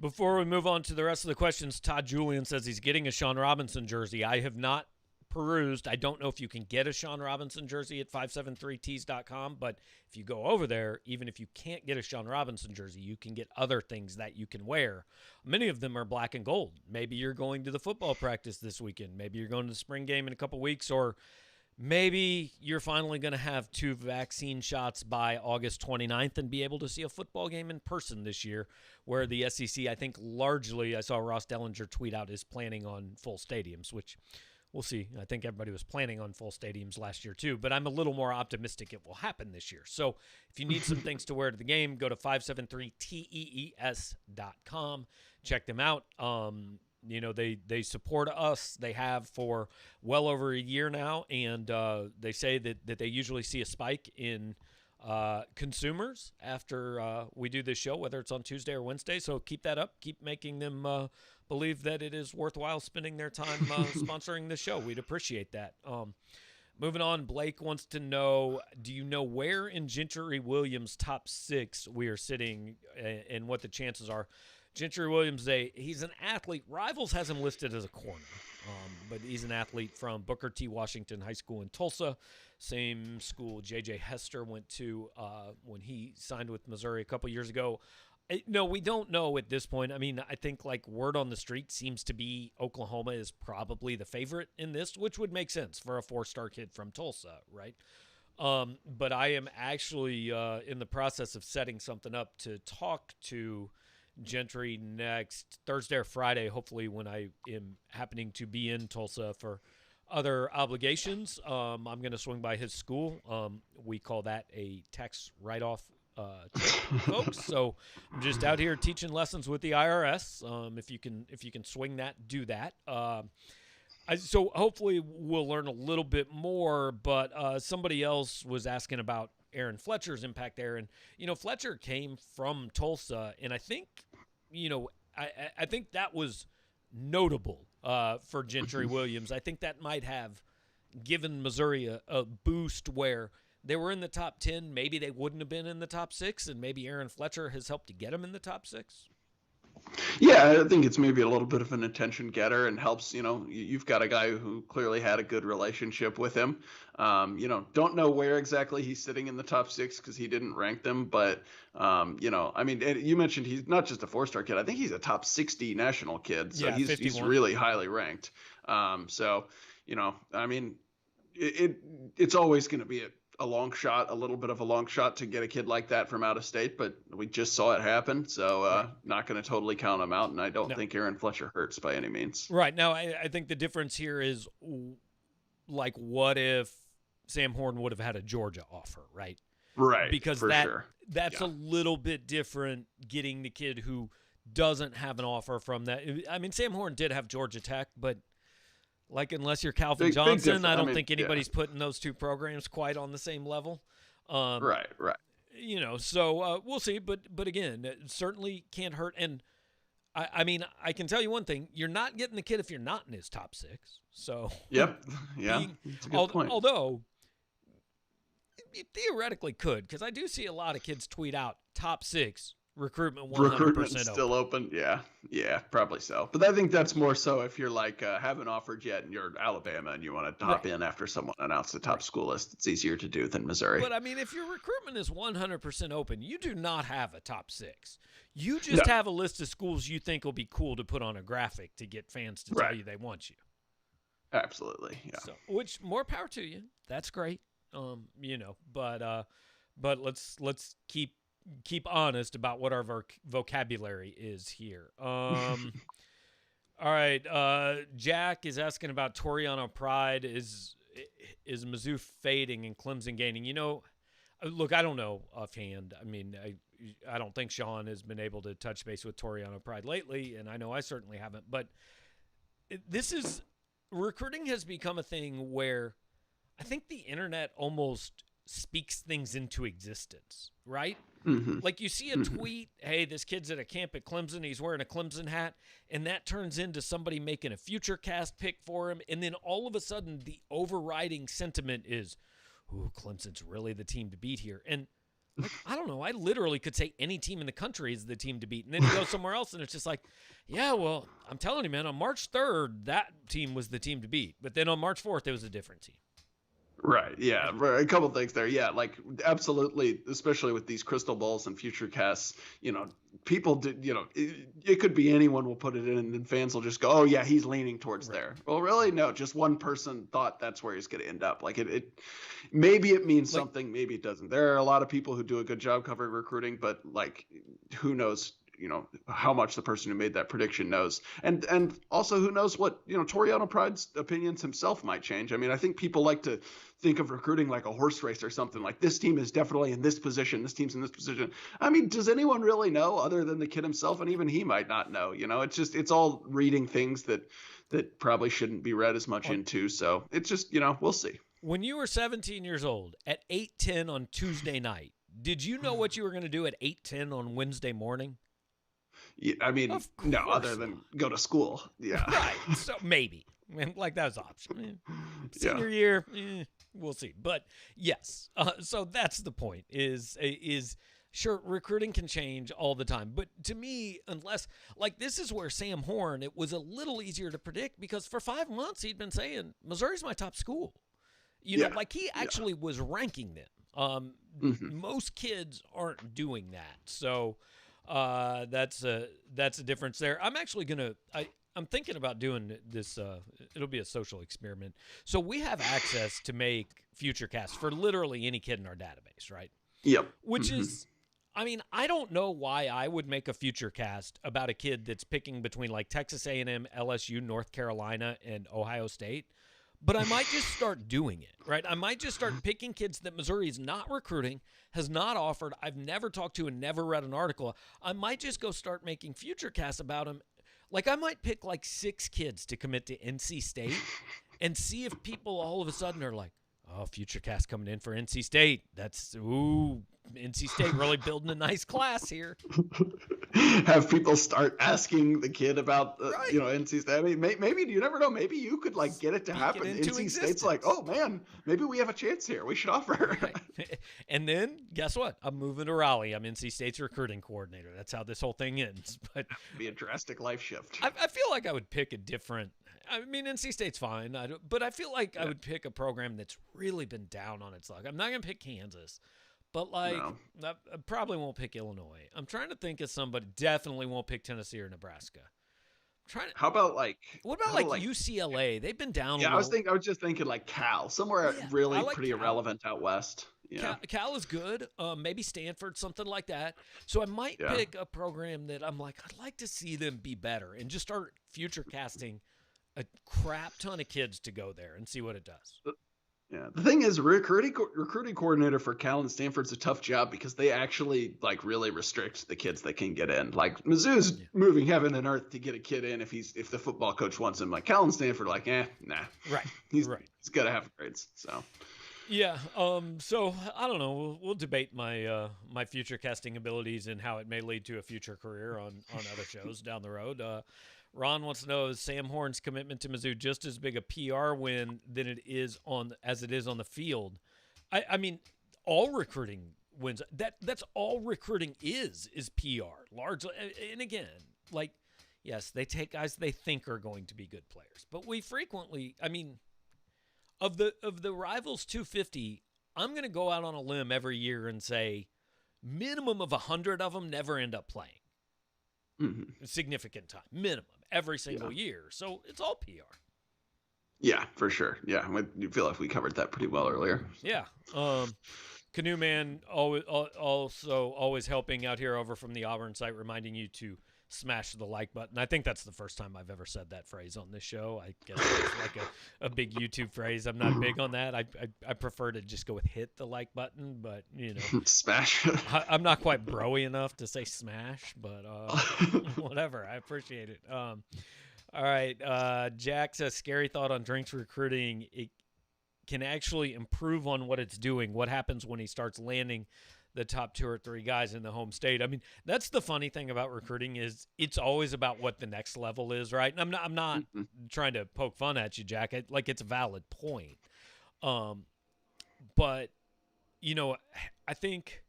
Before we move on to the rest of the questions, Todd Julian says he's getting a Sean Robinson jersey. I have not perused. I don't know if you can get a Sean Robinson jersey at 573tees.com, but if you go over there, even if you can't get a Sean Robinson jersey, you can get other things that you can wear. Many of them are black and gold. Maybe you're going to the football practice this weekend. Maybe you're going to the spring game in a couple weeks, or maybe you're finally going to have 2 vaccine shots by August 29th and be able to see a football game in person this year, where the SEC, I think largely, I saw Ross Dellinger tweet out, is planning on full stadiums, which we'll see. I think everybody was planning on full stadiums last year too, but I'm a little more optimistic it will happen this year. So if you need some things to wear to the game, go to 573tees.com. Check them out. They support us. They have for well over a year now, and they say that they usually see a spike in consumers after we do this show, whether it's on Tuesday or Wednesday. So keep that up. Keep making them believe that it is worthwhile spending their time sponsoring the show. We'd appreciate that. Moving on, Blake wants to know, do you know where in Gentry Williams' top 6 we are sitting and what the chances are? Gentry Williams, he's an athlete. Rivals has him listed as a corner, but he's an athlete from Booker T. Washington High School in Tulsa, same school J.J. Hester went to when he signed with Missouri a couple years ago. No, we don't know at this point. I mean, I think like word on the street seems to be Oklahoma is probably the favorite in this, which would make sense for a 4-star kid from Tulsa, right? But I am actually in the process of setting something up to talk to Gentry next Thursday or Friday, hopefully when I am happening to be in Tulsa for other obligations. I'm going to swing by his school. We call that a tax write-off folks. So I'm just out here teaching lessons with the IRS. If you can swing that, do that. So hopefully we'll learn a little bit more, but somebody else was asking about Aaron Fletcher's impact there. And, Fletcher came from Tulsa, and I think, I think that was notable for Gentry Williams. I think that might have given Missouri a boost where they were in the top 10. Maybe they wouldn't have been in the top 6, and maybe Aaron Fletcher has helped to get them in the top 6. Yeah, I think it's maybe a little bit of an attention getter and helps, you've got a guy who clearly had a good relationship with him. Don't know where exactly he's sitting in the top 6 because he didn't rank them. But, you mentioned he's not just a 4-star kid. I think he's a top 60 national kid. So yeah, he's really highly ranked. It's always going to be a little bit of a long shot to get a kid like that from out of state, but we just saw it happen. So right. Not going to totally count him out. And I don't think Aaron Fletcher hurts by any means. Right. Now, I think the difference here is like, what if Sam Horn would have had a Georgia offer, right? Right. Because that's a little bit different getting the kid who doesn't have an offer from that. I mean, Sam Horn did have Georgia Tech, but unless you're Calvin Johnson, I don't think anybody's putting those two programs quite on the same level. Right. So we'll see. But again, it certainly can't hurt. And I can tell you one thing: you're not getting the kid if you're not in his top 6. So yep, yeah, that's a good point. Although you theoretically could, because I do see a lot of kids tweet out top 6. Recruitment 100% still open. Yeah, probably so. But I think that's more so if you're haven't offered yet and you're Alabama and you want to hop in after someone announced the top school list. It's easier to do than Missouri. But I mean, if your recruitment is 100% open, you do not have a top 6. You just have a list of schools you think will be cool to put on a graphic to get fans to tell you they want you. Absolutely. Yeah. So, which more power to you. That's great. But let's keep honest about what our vocabulary is here. All right. Jack is asking about Toriano Pride. Is Mizzou fading and Clemson gaining? Look, I don't know offhand. I mean, I don't think Sean has been able to touch base with Toriano Pride lately, and I know I certainly haven't. But recruiting has become a thing where I think the internet almost speaks things into existence, right? Mm-hmm. Like you see a tweet, hey, this kid's at a camp at Clemson, he's wearing a Clemson hat, and that turns into somebody making a future cast pick for him, and then all of a sudden the overriding sentiment is, ooh, Clemson's really the team to beat here. And like, I don't know, I literally could say any team in the country is the team to beat, and then you go somewhere else and it's just like, yeah, well, I'm telling you, man, on March 3rd, that team was the team to beat, but then on March 4th, it was a different team. Right. Yeah. A couple things there. Yeah. Like absolutely, especially with these crystal balls and future casts, people do, it could be anyone will put it in and then fans will just go, oh yeah, he's leaning towards there. Well, really, no, just one person thought that's where he's going to end up. Like maybe it means something, maybe it doesn't. There are a lot of people who do a good job covering recruiting, but like, who knows, how much the person who made that prediction knows. And also who knows what, Toriano Pride's opinions himself might change. I mean, I think people like to think of recruiting like a horse race or something, like this team is definitely in this position, this team's in this position. I mean, does anyone really know other than the kid himself? And even he might not know, it's all reading things that probably shouldn't be read as much into. So it's just, we'll see. When you were 17 years old at 8:10 on Tuesday night, did you know what you were going to do at 8:10 on Wednesday morning? Yeah, I mean, no, other than go to school. Yeah. Right. So maybe. Like that was an option. Senior year, we'll see. But yes, so that's the point is sure, recruiting can change all the time. But to me, unless, like this is where Sam Horn, it was a little easier to predict because for 5 months he'd been saying, Missouri's my top school. Like he actually was ranking them. Most kids aren't doing that. So that's a difference there. I'm actually I'm thinking about doing this. It'll be a social experiment. So we have access to make future casts for literally any kid in our database, right? Yep. Which is, I mean, I don't know why I would make a future cast about a kid that's picking between like Texas A&M, LSU, North Carolina, and Ohio State. But I might just start doing it, right? I might just start picking kids that Missouri is not recruiting, has not offered, I've never talked to and never read an article. I might just go start making future casts about them. Like I might pick like 6 kids to commit to NC State and see if people all of a sudden are like, oh, future cast coming in for NC State. NC State really building a nice class here. Have people start asking the kid about, NC State. I mean, maybe you never know. Maybe you could like get it to happen. NC State's like, oh man, maybe we have a chance here. We should offer. Right. And then guess what? I'm moving to Raleigh. I'm NC State's recruiting coordinator. That's how this whole thing ends. But that'd be a drastic life shift. I feel like I would pick a different. I mean, NC State's fine, but I feel like I would pick a program that's really been down on its luck. I'm not going to pick Kansas, but I probably won't pick Illinois. I'm trying to think of somebody. Definitely won't pick Tennessee or Nebraska. How about what about UCLA? They've been down. Yeah, I was just thinking like Cal, somewhere really pretty Cal. Irrelevant out west. Yeah. Cal is good. Maybe Stanford, something like that. So I might pick a program that I'm like, I'd like to see them be better and just start future casting a crap ton of kids to go there and see what it does. Yeah, the thing is, recruiting coordinator for Cal and Stanford's a tough job because they actually like really restrict the kids that can get in. Like Mizzou's moving heaven and earth to get a kid in if the football coach wants him. Like Cal and Stanford, like nah. Right. He's got to have grades. So. Yeah. So I don't know. We'll debate my my future casting abilities and how it may lead to a future career on other shows down the road. Ron wants to know, is Sam Horn's commitment to Mizzou just as big a PR win than it is on the field? I mean, all recruiting wins. That's all recruiting is PR largely. And again, like, yes, they take guys they think are going to be good players, but we frequently, I mean, of the Rivals 250, I'm going to go out on a limb every year and say minimum of 100 of them never end up playing. Significant time, minimum, every single year. So it's all PR. Yeah, for sure. Yeah, I feel like we covered that pretty well earlier. Yeah. Canoe Man always helping out here over from the Auburn site, reminding you to smash the like button. I think that's the first time I've ever said that phrase on this show. I guess it's like a big YouTube phrase. I'm not big on that. I prefer to just go with hit the like button, but smash. I'm not quite broy enough to say smash, but whatever. I appreciate it. All right. Jack says, scary thought on Drink's recruiting. It can actually improve on what it's doing. What happens when he starts landing the top 2 or 3 guys in the home state? I mean, that's the funny thing about recruiting is it's always about what the next level is, right? And I'm not trying to poke fun at you, Jack. It's a valid point. But I think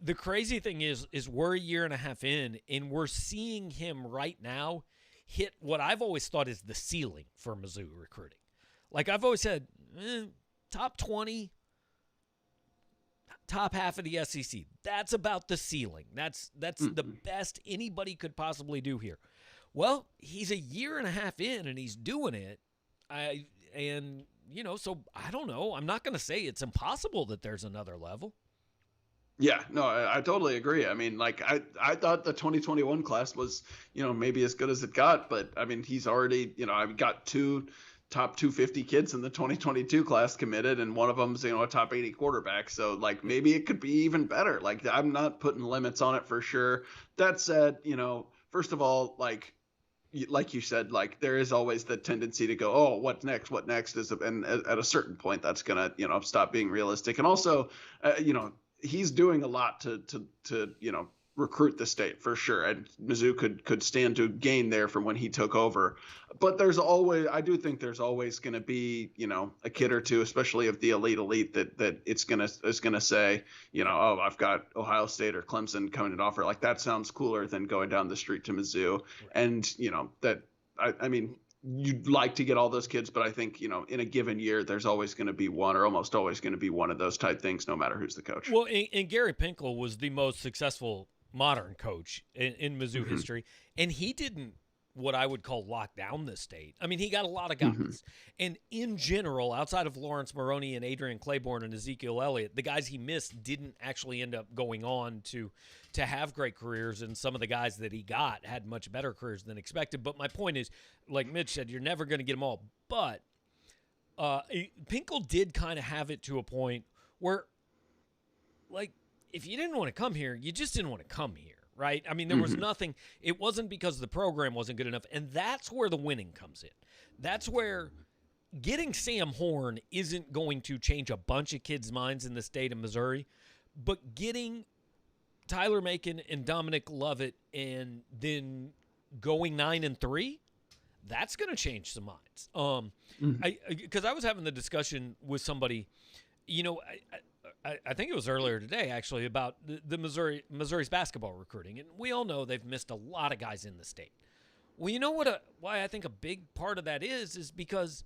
the crazy thing is we're a year and a half in, and we're seeing him right now hit what I've always thought is the ceiling for Mizzou recruiting. Like I've always said, top 20, top half of the SEC. That's about the ceiling. That's the best anybody could possibly do here. Well, he's a year and a half in, and he's doing it. So I don't know. I'm not going to say it's impossible that there's another level. Yeah, no, I totally agree. I mean, like I thought the 2021 class was, maybe as good as it got, but I mean, he's already, I've got 2 top 250 kids in the 2022 class committed, and one of them's, a top 80 quarterback. So like maybe it could be even better. Like I'm not putting limits on it for sure. That said, first of all, like you said, like there is always the tendency to go, oh, what next? What next and at a certain point that's gonna, stop being realistic. And also, he's doing a lot to recruit the state for sure, and Mizzou could stand to gain there from when he took over. But I do think there's always going to be a kid or two, especially of the elite that it's gonna say oh, I've got Ohio State or Clemson coming to offer. Like that sounds cooler than going down the street to Mizzou. And that I mean you'd like to get all those kids, but I think in a given year there's always going to be one, or almost always going to be one of those type things, no matter who's the coach. Well, and Gary Pinkel was the most successful modern coach in Mizzou history, and he didn't what I would call lock down the state. I mean, he got a lot of guys. And in general, outside of Lawrence Maroney and Adrian Claiborne and Ezekiel Elliott, the guys he missed didn't actually end up going on to have great careers, and some of the guys that he got had much better careers than expected. But my point is, like Mitch said, you're never going to get them all. But Pinkel did kind of have it to a point where, like, if you didn't want to come here, you just didn't want to come here, right? I mean, there was nothing. It wasn't because the program wasn't good enough, and that's where the winning comes in. That's where getting Sam Horn isn't going to change a bunch of kids' minds in the state of Missouri, but getting Tyler Macon and Dominic Lovett and then going 9-3, that's going to change some minds. Because I was having the discussion with somebody, I think it was earlier today, actually, about the Missouri's basketball recruiting. And we all know they've missed a lot of guys in the state. Well, you know why I think a big part of that is because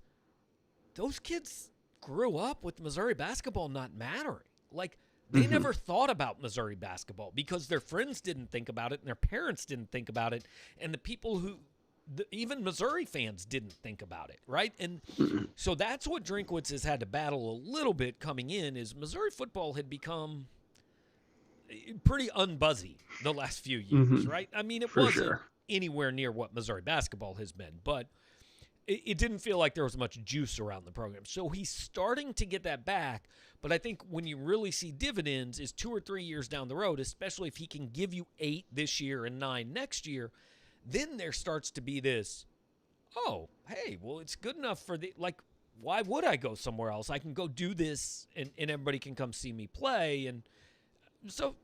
those kids grew up with Missouri basketball not mattering. Like, they never thought about Missouri basketball because their friends didn't think about it and their parents didn't think about it. And the people even Missouri fans didn't think about it, right? And so that's what Drinkwitz has had to battle a little bit coming in, is Missouri football had become pretty unbuzzy the last few years, right? I mean, it wasn't anywhere near what Missouri basketball has been, but it didn't feel like there was much juice around the program. So he's starting to get that back, but I think when you really see dividends is 2 or 3 years down the road, especially if he can give you 8 this year and 9 next year. Then there starts to be this, oh, hey, well, it's good enough for why would I go somewhere else? I can go do this and everybody can come see me play. And so,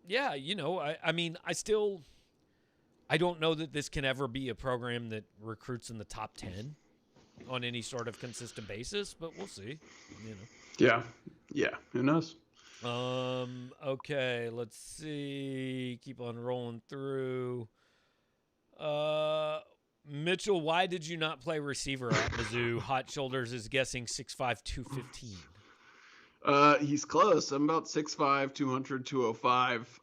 yeah, I mean, I don't know that this can ever be a program that recruits in the top 10 on any sort of consistent basis, but we'll see, Yeah. Who knows? Okay, let's see. Keep on rolling through. Mitchell, why did you not play receiver at Mizzou? Hot Shoulders is guessing 6'5", 215. He's close. I'm about 6'5", 200, 205.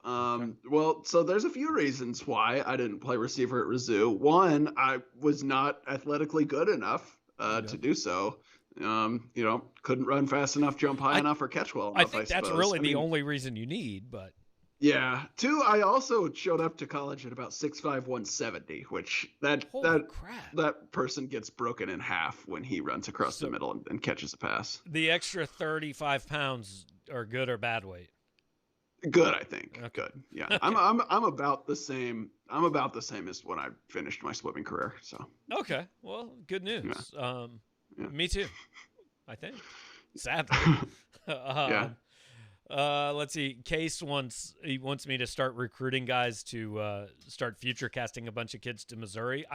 Well, so there's a few reasons why I didn't play receiver at Mizzou. One, I was not athletically good enough to do so. Couldn't run fast enough, jump high enough, or catch well enough. I think that's really the only reason you need, but Yeah. Two, I also showed up to college at about 6'5", 170, which Holy crap. that person gets broken in half when he runs across the So middle and catches a pass. the extra 35 pounds are good or bad weight? Good, I think. Okay. Good. Yeah. Okay. I'm about the same. I'm about the same as when I finished my swimming career. So. Okay. Well, good news. Yeah. Me too, I think. Sadly. Yeah. Let's see. Case wants me to start recruiting guys to start future casting a bunch of kids to Missouri.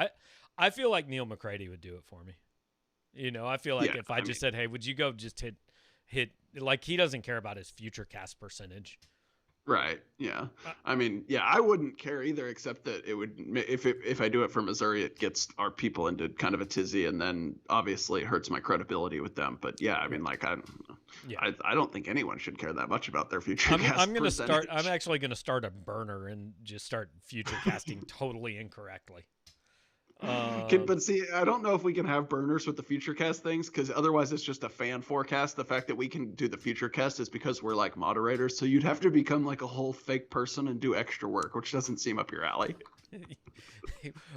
I feel like Neil McCready would do it for me. You know, I feel like if I just said, "Hey, would you go just hit like he doesn't care about his future cast percentage." Right. Yeah. I mean, yeah, I wouldn't care either, except that it would if I do it for Missouri, it gets our people into kind of a tizzy, and then obviously it hurts my credibility with them. But yeah, I mean, like I don't think anyone should care that much about their future. I'm going to start. I'm actually going to start a burner and just start future casting totally incorrectly. But see, I don't know if we can have burners with the future cast things, because otherwise it's just a fan forecast. The fact that we can do the future cast is because we're like moderators, so you'd have to become like a whole fake person and do extra work, which doesn't seem up your alley.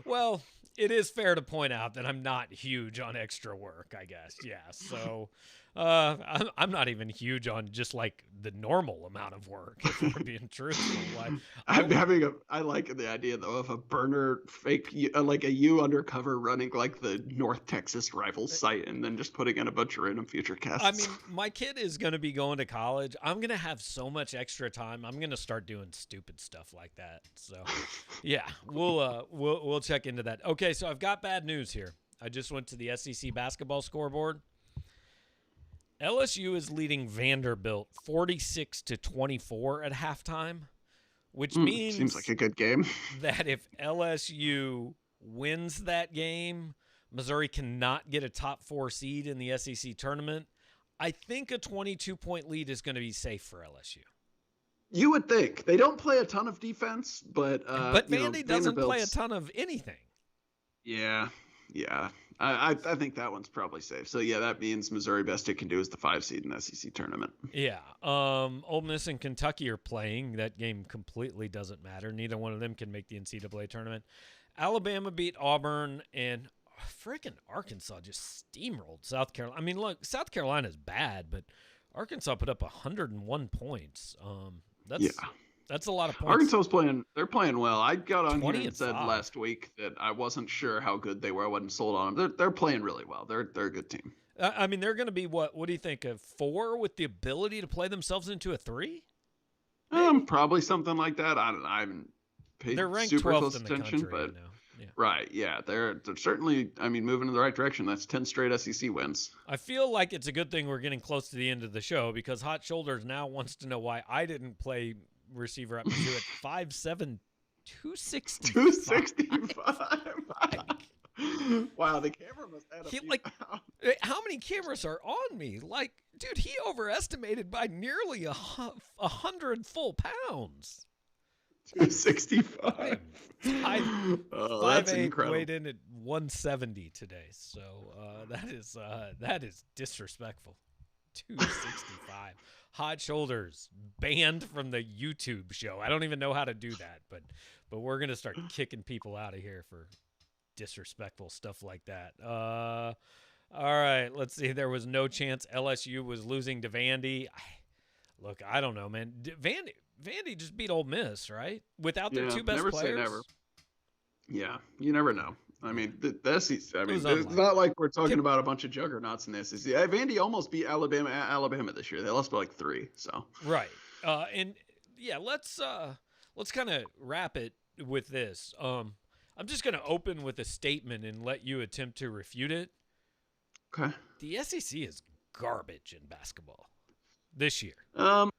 Well, it is fair to point out that I'm not huge on extra work, I guess. Yeah, so I'm not even huge on just like the normal amount of work, if we're being truthful. I like the idea though of a burner fake, like a you undercover running like the North Texas Rivals site, and then just putting in a bunch of random future casts. I mean, my kid is going to be going to college. I'm going to have so much extra time. I'm going to start doing stupid stuff like that. So, yeah, we'll check into that. Okay, so I've got bad news here. I just went to the SEC basketball scoreboard. LSU is leading Vanderbilt 46-24 at halftime, which means seems like a good game. That if LSU wins that game, Missouri cannot get a top 4 seed in the SEC tournament. I think a 22-point lead is going to be safe for LSU. You would think. They don't play a ton of defense, but Vandy doesn't play a ton of anything. Yeah. I think that one's probably safe. So, yeah, that means Missouri best it can do is the 5 seed in the SEC tournament. Yeah. Ole Miss and Kentucky are playing. That game completely doesn't matter. Neither one of them can make the NCAA tournament. Alabama beat Auburn, and freaking Arkansas just steamrolled South Carolina. I mean, look, South Carolina's bad, but Arkansas put up 101 points. That's a lot of points. They're playing well. I got on here and said last week that I wasn't sure how good they were. I wasn't sold on them. They're playing really well. They're a good team. I mean, they're going to be what do you think, a 4 with the ability to play themselves into a 3? Probably something like that. I haven't paid they're ranked super 12th close in the attention, country, but yeah. Right, yeah, they're certainly, I mean, moving in the right direction. That's 10 straight SEC wins. I feel like it's a good thing we're getting close to the end of the show, because Hot Shoulders now wants to know why I didn't play receiver at Mizzou at 5'7", 265. 265. Wow, the camera must add how many cameras are on me? Like, dude, he overestimated by nearly 100 full pounds. 265. That's incredible. Weighed in at 170 today, so that is disrespectful. 265. Hot Shoulders banned from the YouTube show. I don't even know how to do that, but we're gonna start kicking people out of here for disrespectful stuff like that. All right, let's see. There was no chance LSU was losing to Vandy. Look, I don't know, man. Vandy just beat Ole Miss, right? Without their 2 best players. Never say never. Yeah, you never know. I mean, the SEC. I mean, it's not like we're talking about a bunch of juggernauts in the SEC. Vandy almost beat Alabama this year. They lost by like 3. So right, and yeah, let's kind of wrap it with this. I'm just gonna open with a statement and let you attempt to refute it. Okay. The SEC is garbage in basketball this year. I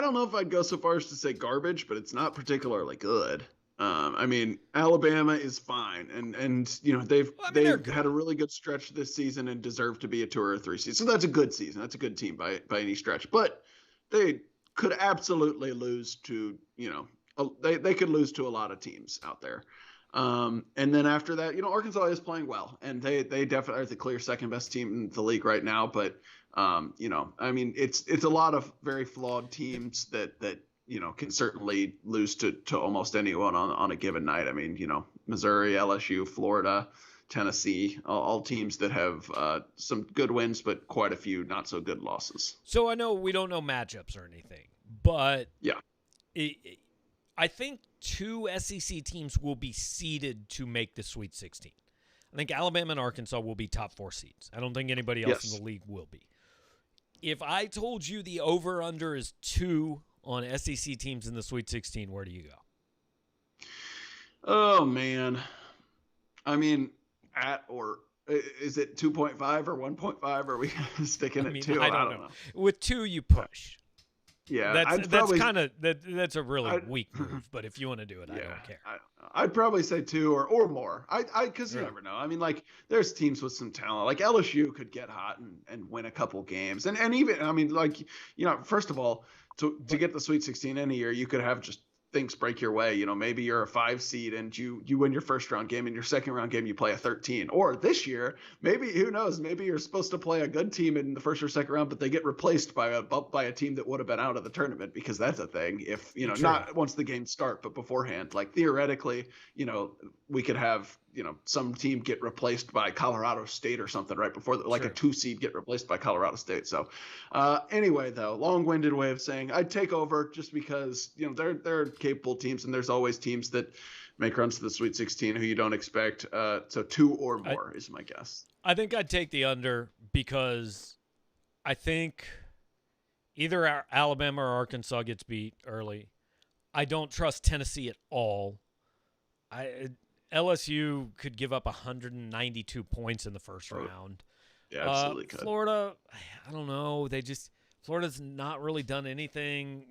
don't know if I'd go so far as to say garbage, but it's not particularly good. I mean, Alabama is fine, and they've had a really good stretch this season and deserve to be a 2 or 3 seed. So that's a good season. That's a good team by any stretch. But they could absolutely lose to they could lose to a lot of teams out there. And then after that, Arkansas is playing well, and they definitely are the clear second best team in the league right now. But I mean, it's a lot of very flawed teams that can certainly lose to almost anyone on a given night. I mean, Missouri, LSU, Florida, Tennessee, all teams that have some good wins, but quite a few not so good losses. So I know we don't know matchups or anything, but yeah, I think 2 SEC teams will be seeded to make the Sweet 16. I think Alabama and Arkansas will be top 4 seeds. I don't think anybody else in the league will be. If I told you the over-under is 2 on SEC teams in the Sweet 16, where do you go? Oh, man. I mean, is it 2.5 or 1.5? Are we sticking at 2? I don't know. With 2, you push. Yeah, that's a really weak move. But if you want to do it, I don't care. I'd probably say 2 or more. Because you never know. I mean, like, there's teams with some talent. Like LSU could get hot and win a couple games, and even I mean, like, first of all, to get the Sweet 16 any year, you could have just things break your way. Maybe you're a 5 seed and you win your first round game, and your second round game you play a 13. Or this year, maybe, who knows, maybe you're supposed to play a good team in the first or second round, but they get replaced by a team that would have been out of the tournament, because that's a thing. If not once the games start, but beforehand. Like, theoretically, we could have some team get replaced by Colorado State or something right before, like a 2 seed get replaced by Colorado State. So anyway, though, long-winded way of saying I'd take over, just because they're capable teams, and there's always teams that make runs to the Sweet 16 who you don't expect. So 2 or more is my guess. I think I'd take the under, because I think either Alabama or Arkansas gets beat early. I don't trust Tennessee at all. LSU could give up 192 points in the first round. Yeah, absolutely could. Florida, I don't know. Florida's not really done anything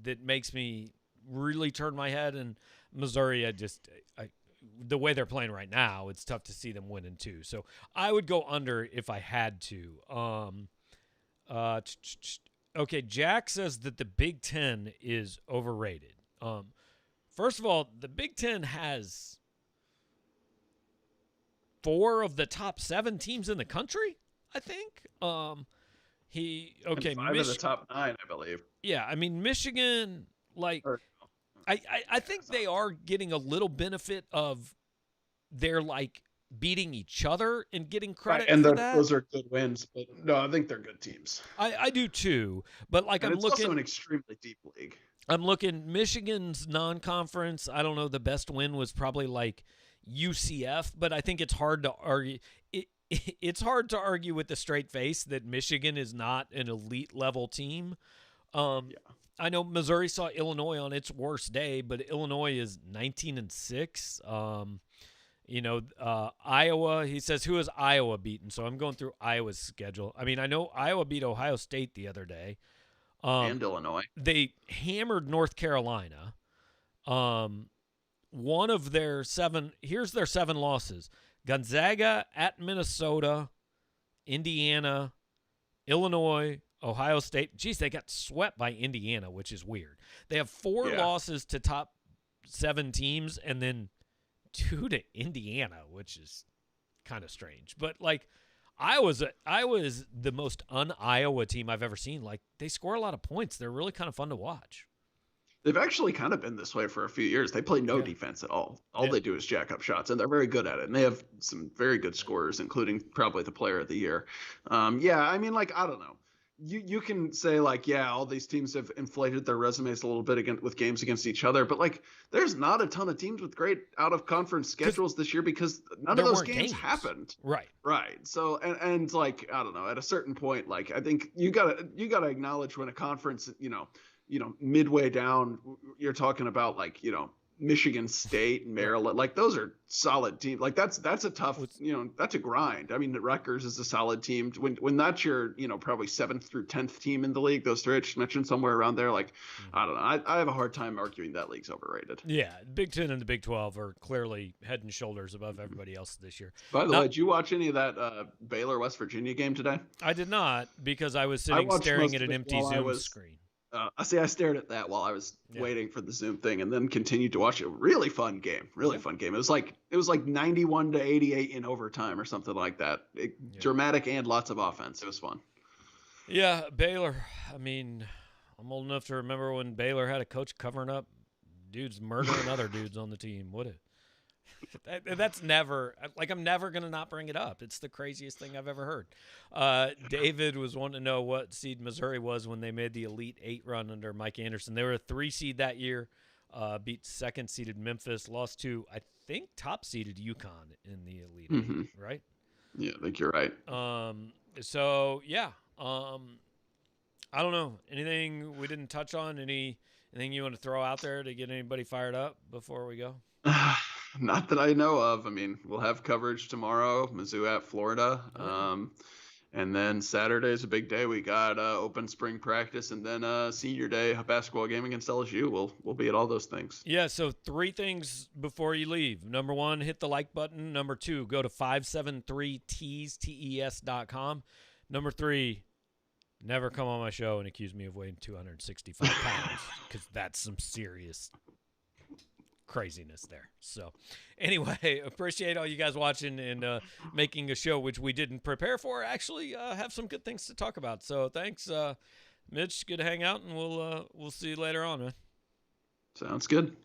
that makes me really turn my head. And Missouri, the way they're playing right now, it's tough to see them winning too. So I would go under if I had to. Okay, Jack says that the Big Ten is overrated. First of all, the Big Ten has 4 of the top 7 teams in the country, I think. And 5 of the top 9, I believe. Yeah, I mean, Michigan, I think they are getting a little benefit of their, beating each other and getting credit for that. Those are good wins, but no, I think they're good teams. I do too, but it's also an extremely deep league. I'm looking Michigan's non-conference. I don't know. The best win was probably UCF, but I think it's hard to argue. It's hard to argue with a straight face that Michigan is not an elite level team. I know Missouri saw Illinois on its worst day, but Illinois is 19-6. Iowa. He says, who has Iowa beaten? So I'm going through Iowa's schedule. I mean, I know Iowa beat Ohio State the other day. And Illinois. They hammered North Carolina. One of their 7 – here's their 7 losses. Gonzaga, at Minnesota, Indiana, Illinois, Ohio State. Geez, they got swept by Indiana, which is weird. They have 4 losses to top 7 teams, and then 2 to Indiana, which is kind of strange. But, Iowa's the most un-Iowa team I've ever seen. They score a lot of points. They're really kind of fun to watch. They've actually kind of been this way for a few years. They play no defense at all. All they do is jack up shots, and they're very good at it. And they have some very good scorers, including probably the player of the year. I mean, I don't know. You can say, all these teams have inflated their resumes a little bit with games against each other. But, there's not a ton of teams with great out-of-conference schedules this year, because none of those games happened. Right. Right. So, and I don't know, at a certain point, I think you gotta acknowledge when a conference, midway down, you're talking about Michigan State, Maryland, those are solid teams. That's a tough, that's a grind. I mean, Rutgers is a solid team. When that's your, probably 7th through 10th team in the league, those 3 I just mentioned somewhere around there, I don't know. I have a hard time arguing that league's overrated. Yeah, Big Ten and the Big 12 are clearly head and shoulders above everybody else this year. By the way, did you watch any of that Baylor West Virginia game today? I did not, because I was staring at an empty Zoom screen. I stared at that while I was waiting for the Zoom thing, and then continued to watch it. Really fun game. Fun game. It was like 91-88 in overtime or something like that. Dramatic and lots of offense. It was fun. Yeah, Baylor. I mean, I'm old enough to remember when Baylor had a coach covering up dudes murdering other dudes on the team. That's never, like, I'm never going to not bring it up. It's the craziest thing I've ever heard. David was wanting to know what seed Missouri was when they made the Elite Eight run under Mike Anderson. They were a 3 seed that year, beat 2nd seeded Memphis, lost to, I think, top seeded UConn in the Elite Eight, right? Yeah, I think you're right. So, yeah. I don't know. Anything we didn't touch on? Anything you want to throw out there to get anybody fired up before we go? Not that I know of. I mean, we'll have coverage tomorrow, Mizzou at Florida. And then Saturday is a big day. We got open spring practice, and then senior day, a basketball game against LSU. We'll be at all those things. Yeah, so 3 things before you leave. Number 1, hit the like button. Number 2, go to 573tees.com. Number 3, never come on my show and accuse me of weighing 265 pounds, because that's some serious craziness there. So anyway, appreciate all you guys watching and making a show which we didn't prepare for actually have some good things to talk about. So thanks, Mitch. Good to hang out, and we'll see you later on, man. Sounds good.